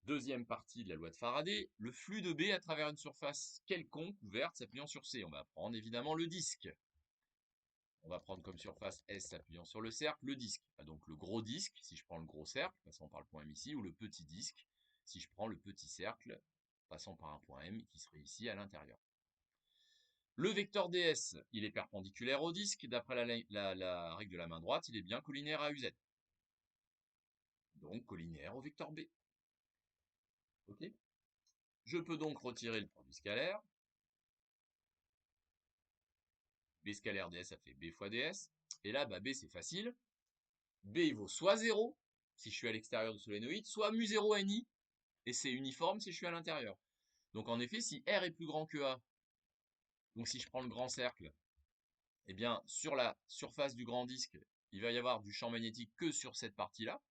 deuxième partie de la loi de Faraday, le flux de B à travers une surface quelconque ouverte s'appuyant sur C. On va prendre évidemment le disque. On va prendre comme surface S s'appuyant sur le cercle, le disque. Donc le gros disque, si je prends le gros cercle, passant par le point M ici, ou le petit disque, si je prends le petit cercle, passant par un point M qui serait ici à l'intérieur. Le vecteur ds, il est perpendiculaire au disque. D'après la règle de la main droite, il est bien collinaire à uz. Donc collinaire au vecteur B. Ok. Je peux donc retirer le produit scalaire. B scalaire ds, ça fait B fois ds. Et là, B, c'est facile. B, il vaut soit 0, si je suis à l'extérieur du solénoïde, soit mu0 ni, et c'est uniforme si je suis à l'intérieur. Donc en effet, si R est plus grand que A, donc si je prends le grand cercle, eh bien, sur la surface du grand disque, il va y avoir du champ magnétique que sur cette partie-là.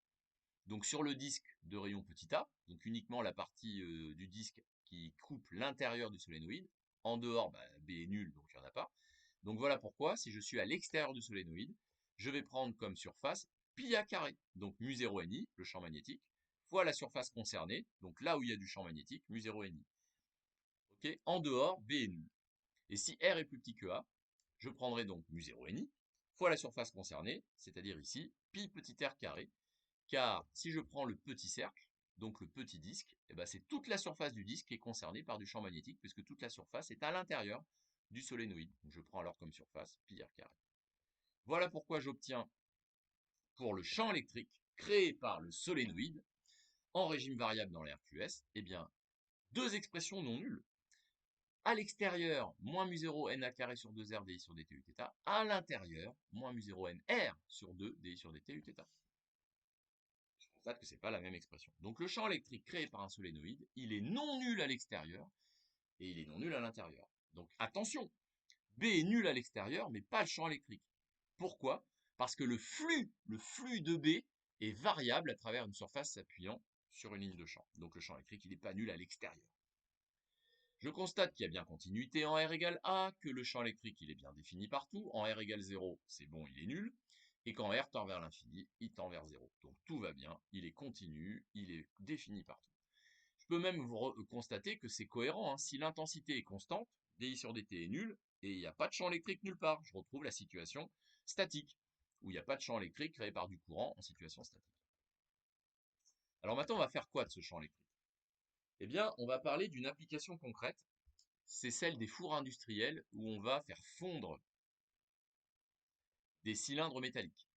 Donc sur le disque de rayon petit a, donc uniquement la partie du disque qui coupe l'intérieur du solénoïde. En dehors, B est nul, donc il n'y en a pas. Donc voilà pourquoi, si je suis à l'extérieur du solénoïde, je vais prendre comme surface pi a carré, donc mu0 ni, le champ magnétique, fois la surface concernée, donc là où il y a du champ magnétique, mu0 ni. Okay, en dehors, B est nul. Et si R est plus petit que A, je prendrai donc mu0 ni, fois la surface concernée, c'est-à-dire ici, pi petit r carré, car si je prends le petit cercle, donc le petit disque, eh ben c'est toute la surface du disque qui est concernée par du champ magnétique, puisque toute la surface est à l'intérieur du solénoïde. Donc je prends alors comme surface pi r carré. Voilà pourquoi j'obtiens, pour le champ électrique créé par le solénoïde, en régime variable dans l'RQS, eh bien, deux expressions non nulles. À l'extérieur, moins mu0 n a carré sur 2r di sur dt uθ. À l'intérieur, moins mu0 n r sur 2 di sur dt uθ. Je constate que c'est pas la même expression. Donc le champ électrique créé par un solénoïde, il est non nul à l'extérieur et il est non nul à l'intérieur. Donc attention, B est nul à l'extérieur, mais pas le champ électrique. Pourquoi? Parce que le flux de B est variable à travers une surface s'appuyant sur une ligne de champ. Donc le champ électrique, il n'est pas nul à l'extérieur. Je constate qu'il y a bien continuité en R égale A, que le champ électrique, il est bien défini partout. En R égale 0, c'est bon, il est nul. Et quand R tend vers l'infini, il tend vers 0. Donc tout va bien, il est continu, il est défini partout. Je peux même constater que c'est cohérent. Si l'intensité est constante, dI sur dt est nul, et il n'y a pas de champ électrique nulle part. Je retrouve la situation statique, où il n'y a pas de champ électrique créé par du courant en situation statique. Alors maintenant, on va faire quoi de ce champ électrique? Eh bien, on va parler d'une application concrète. C'est celle des fours industriels, où on va faire fondre des cylindres métalliques.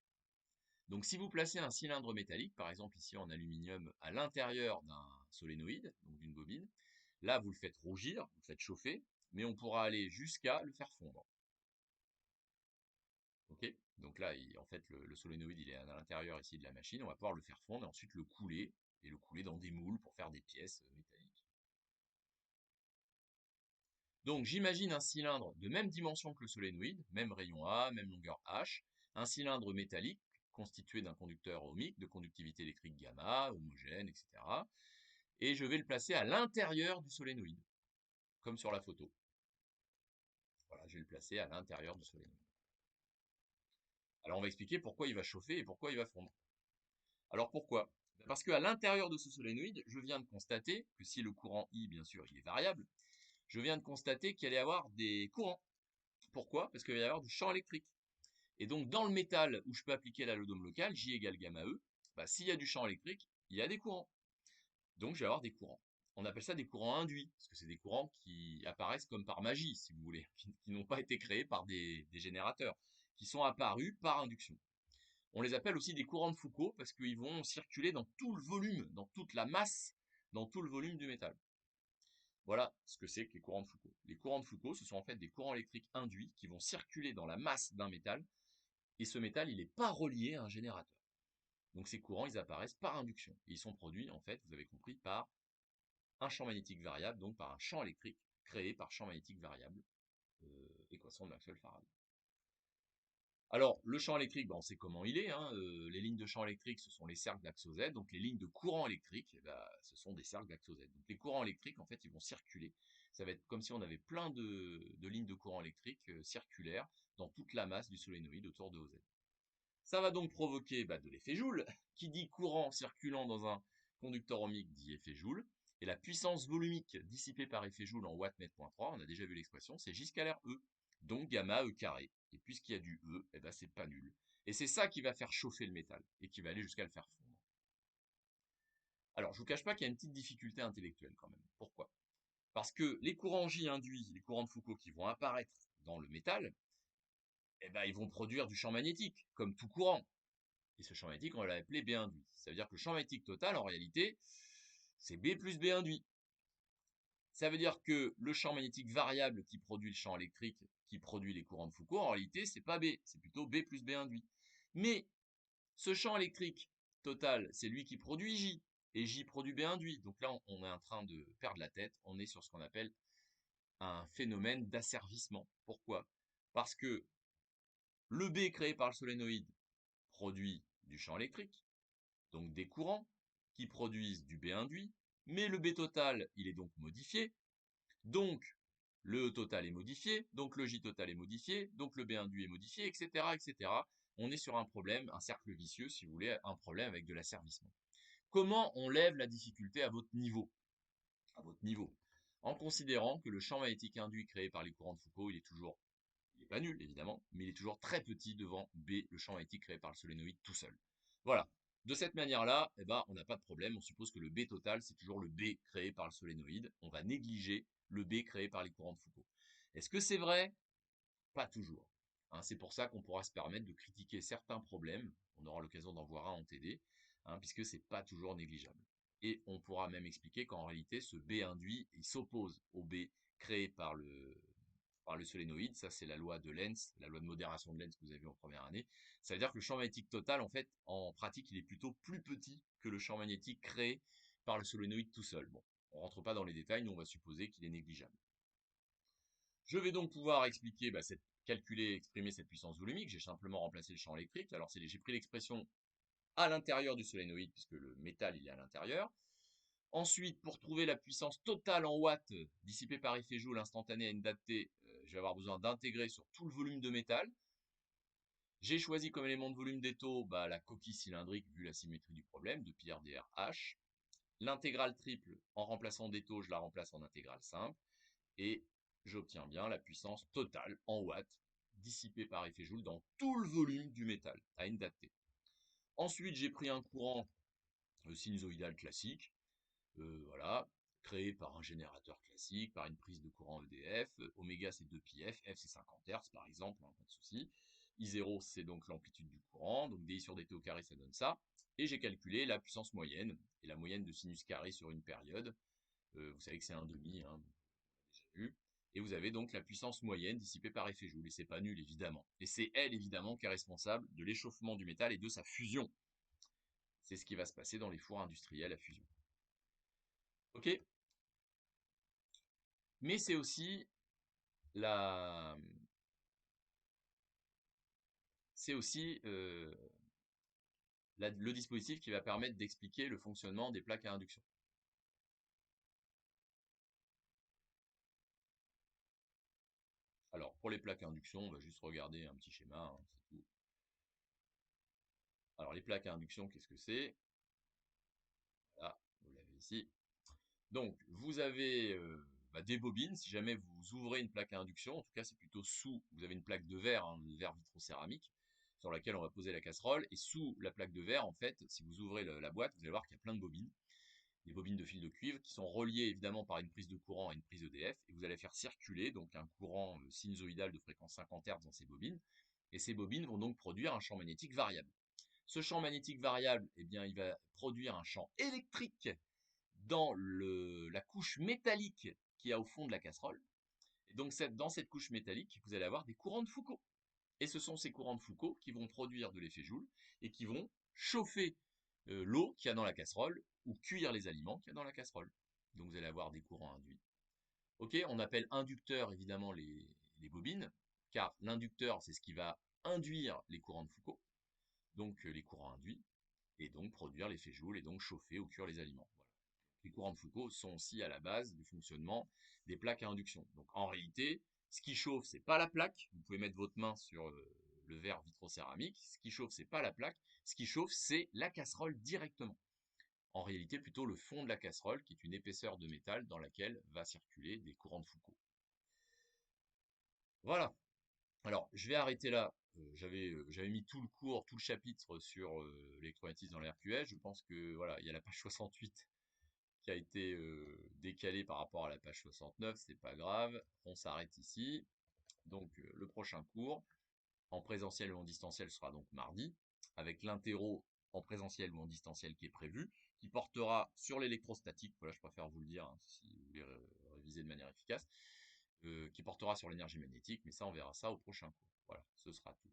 Donc si vous placez un cylindre métallique, par exemple ici en aluminium, à l'intérieur d'un solénoïde, donc d'une bobine, là vous le faites rougir, vous le faites chauffer, mais on pourra aller jusqu'à le faire fondre. Ok? Donc là, en fait, le solénoïde il est à l'intérieur ici de la machine, on va pouvoir le faire fondre et ensuite le couler, et le couler dans des moules pour faire des pièces métalliques. Donc j'imagine un cylindre de même dimension que le solénoïde, même rayon A, même longueur H, un cylindre métallique constitué d'un conducteur ohmique de conductivité électrique gamma, homogène, etc. Et je vais le placer à l'intérieur du solénoïde, comme sur la photo. Voilà, je vais le placer à l'intérieur du solénoïde. Alors on va expliquer pourquoi il va chauffer et pourquoi il va fondre. Alors pourquoi? Parce qu'à l'intérieur de ce solénoïde, je viens de constater que si le courant I, bien sûr, il est variable, je viens de constater qu'il allait y avoir des courants. Pourquoi? Parce qu'il va y avoir du champ électrique. Et donc, dans le métal où je peux appliquer la lodome locale, J égale gamma E, s'il y a du champ électrique, il y a des courants. Donc, je vais avoir des courants. On appelle ça des courants induits, parce que c'est des courants qui apparaissent comme par magie, si vous voulez, qui n'ont pas été créés par des générateurs, qui sont apparus par induction. On les appelle aussi des courants de Foucault, parce qu'ils vont circuler dans tout le volume, dans toute la masse, dans tout le volume du métal. Voilà ce que c'est que les courants de Foucault. Les courants de Foucault, ce sont en fait des courants électriques induits qui vont circuler dans la masse d'un métal, et ce métal, il n'est pas relié à un générateur. Donc ces courants, ils apparaissent par induction. Et ils sont produits, en fait, vous avez compris, par un champ magnétique variable, donc par un champ électrique créé par champ magnétique variable, équation de Maxwell-Faraday. Alors, le champ électrique, on sait comment il est, hein, les lignes de champ électrique, ce sont les cercles d'axe Z, donc les lignes de courant électrique, eh ben, ce sont des cercles d'axe Z. Donc les courants électriques, en fait, ils vont circuler. Ça va être comme si on avait plein de lignes de courant électrique circulaires dans toute la masse du solénoïde autour de OZ. Ça va donc provoquer de l'effet Joule. Qui dit courant circulant dans un conducteur ohmique dit effet Joule. Et la puissance volumique dissipée par effet Joule en watts mètre point 3, on a déjà vu l'expression, c'est J scalaire E. Donc gamma E carré. Et puisqu'il y a du E, eh ben c'est pas nul. Et c'est ça qui va faire chauffer le métal et qui va aller jusqu'à le faire fondre. Alors, je vous cache pas qu'il y a une petite difficulté intellectuelle quand même. Pourquoi? Parce que les courants J induits, les courants de Foucault qui vont apparaître dans le métal, eh ben, ils vont produire du champ magnétique, comme tout courant. Et ce champ magnétique, on va l'appeler B induit. Ça veut dire que le champ magnétique total, en réalité, c'est B plus B induit. Ça veut dire que le champ magnétique variable qui produit le champ électrique, qui produit les courants de Foucault, en réalité, c'est pas B, c'est plutôt B plus B induit. Mais ce champ électrique total, c'est lui qui produit J, et J produit B induit. Donc là, on est en train de perdre la tête, on est sur ce qu'on appelle un phénomène d'asservissement. Pourquoi? Parce que le B créé par le solénoïde produit du champ électrique, donc des courants qui produisent du B induit, mais le B total, il est donc modifié, donc le E total est modifié, donc le J total est modifié, donc le B induit est modifié, etc., etc. On est sur un problème, un cercle vicieux, si vous voulez, un problème avec de l'asservissement. Comment on lève la difficulté à votre niveau? À votre niveau. En considérant que le champ magnétique induit créé par les courants de Foucault, il est pas nul évidemment, mais il est toujours très petit devant B, le champ magnétique créé par le solénoïde tout seul. Voilà. De cette manière-là, eh ben, on n'a pas de problème. On suppose que le B total, c'est toujours le B créé par le solénoïde. On va négliger le B créé par les courants de Foucault. Est-ce que c'est vrai? Pas toujours. Hein, c'est pour ça qu'on pourra se permettre de critiquer certains problèmes. On aura l'occasion d'en voir un en TD, hein, puisque c'est pas toujours négligeable. Et on pourra même expliquer qu'en réalité, ce B induit, il s'oppose au B créé par le solénoïde. Ça, c'est la loi de Lenz, la loi de modération de Lenz que vous avez vu en première année. Ça veut dire que le champ magnétique total, en fait, en pratique, il est plutôt plus petit que le champ magnétique créé par le solénoïde tout seul. Bon, on rentre pas dans les détails, nous on va supposer qu'il est négligeable. Je vais donc pouvoir expliquer, calculer, exprimer cette puissance volumique. J'ai simplement remplacé le champ électrique. Alors j'ai pris l'expression à l'intérieur du solénoïde, puisque le métal il est à l'intérieur. Ensuite, pour trouver la puissance totale en watts dissipée par effet Joule instantané à une date t, je vais avoir besoin d'intégrer sur tout le volume de métal. J'ai choisi comme élément de volume des taux la coquille cylindrique vu la symétrie du problème de pi r dr h. L'intégrale triple, en remplaçant des taux, je la remplace en intégrale simple. Et j'obtiens bien la puissance totale en watts dissipée par effet Joule dans tout le volume du métal à une date t. Ensuite, j'ai pris un courant sinusoïdal classique, voilà, créé par un générateur classique, par une prise de courant EDF. Oméga, c'est 2πf, F, c'est 50 Hz, par exemple, hein, pas de souci. I0, c'est donc l'amplitude du courant, donc DI sur dt au carré, ça donne ça. Et j'ai calculé la puissance moyenne, et la moyenne de sinus carré sur une période. Vous savez que c'est un demi, hein, déjà vu. Et vous avez donc la puissance moyenne dissipée par effet Joule. Et c'est pas nul, évidemment. Et c'est elle, évidemment, qui est responsable de l'échauffement du métal et de sa fusion. C'est ce qui va se passer dans les fours industriels à fusion. Ok? Mais c'est aussi la... C'est aussi le dispositif qui va permettre d'expliquer le fonctionnement des plaques à induction. Alors, pour les plaques à induction, on va juste regarder un petit schéma, hein, c'est tout. Alors, les plaques à induction, qu'est-ce que c'est? Voilà, vous l'avez ici. Donc, vous avez des bobines. Si jamais vous ouvrez une plaque à induction, en tout cas, c'est plutôt sous. Vous avez une plaque de verre, hein, de verre vitrocéramique, sur laquelle on va poser la casserole. Et sous la plaque de verre, en fait, si vous ouvrez la boîte, vous allez voir qu'il y a plein de bobines. Des bobines de fil de cuivre qui sont reliées évidemment par une prise de courant à une prise EDF. Et vous allez faire circuler donc un courant sinusoïdal de fréquence 50 Hz dans ces bobines. Et ces bobines vont donc produire un champ magnétique variable. Ce champ magnétique variable, eh bien, il va produire un champ électrique dans la couche métallique qu'il y a au fond de la casserole. Et donc, dans cette couche métallique, vous allez avoir des courants de Foucault. Et ce sont ces courants de Foucault qui vont produire de l'effet Joule et qui vont chauffer l'eau qu'il y a dans la casserole ou cuire les aliments qu'il y a dans la casserole. Donc, vous allez avoir des courants induits. Ok, on appelle inducteurs évidemment les bobines, car l'inducteur, c'est ce qui va induire les courants de Foucault, donc les courants induits, et donc produire l'effet Joule, et donc chauffer ou cuire les aliments. Voilà. Les courants de Foucault sont aussi à la base du fonctionnement des plaques à induction. Donc en réalité, ce qui chauffe, c'est pas la plaque. Vous pouvez mettre votre main sur le verre vitrocéramique. Ce qui chauffe, c'est pas la plaque. Ce qui chauffe, c'est la casserole directement. En réalité, plutôt le fond de la casserole, qui est une épaisseur de métal dans laquelle va circuler des courants de Foucault. Voilà. Alors, je vais arrêter là. J'avais mis tout le cours, tout le chapitre sur l'électromagnétisme dans l'RQS. Je pense que voilà, il y a la page 68 qui a été décalée par rapport à la page 69. C'est pas grave. On s'arrête ici. Donc, le prochain cours en présentiel ou en distanciel sera donc mardi, avec l'interro en présentiel ou en distanciel qui est prévu, qui portera sur l'électrostatique. Voilà, je préfère vous le dire hein, si vous voulez réviser de manière efficace. Qui portera sur l'énergie magnétique, mais ça, on verra ça au prochain cours. Voilà, ce sera tout.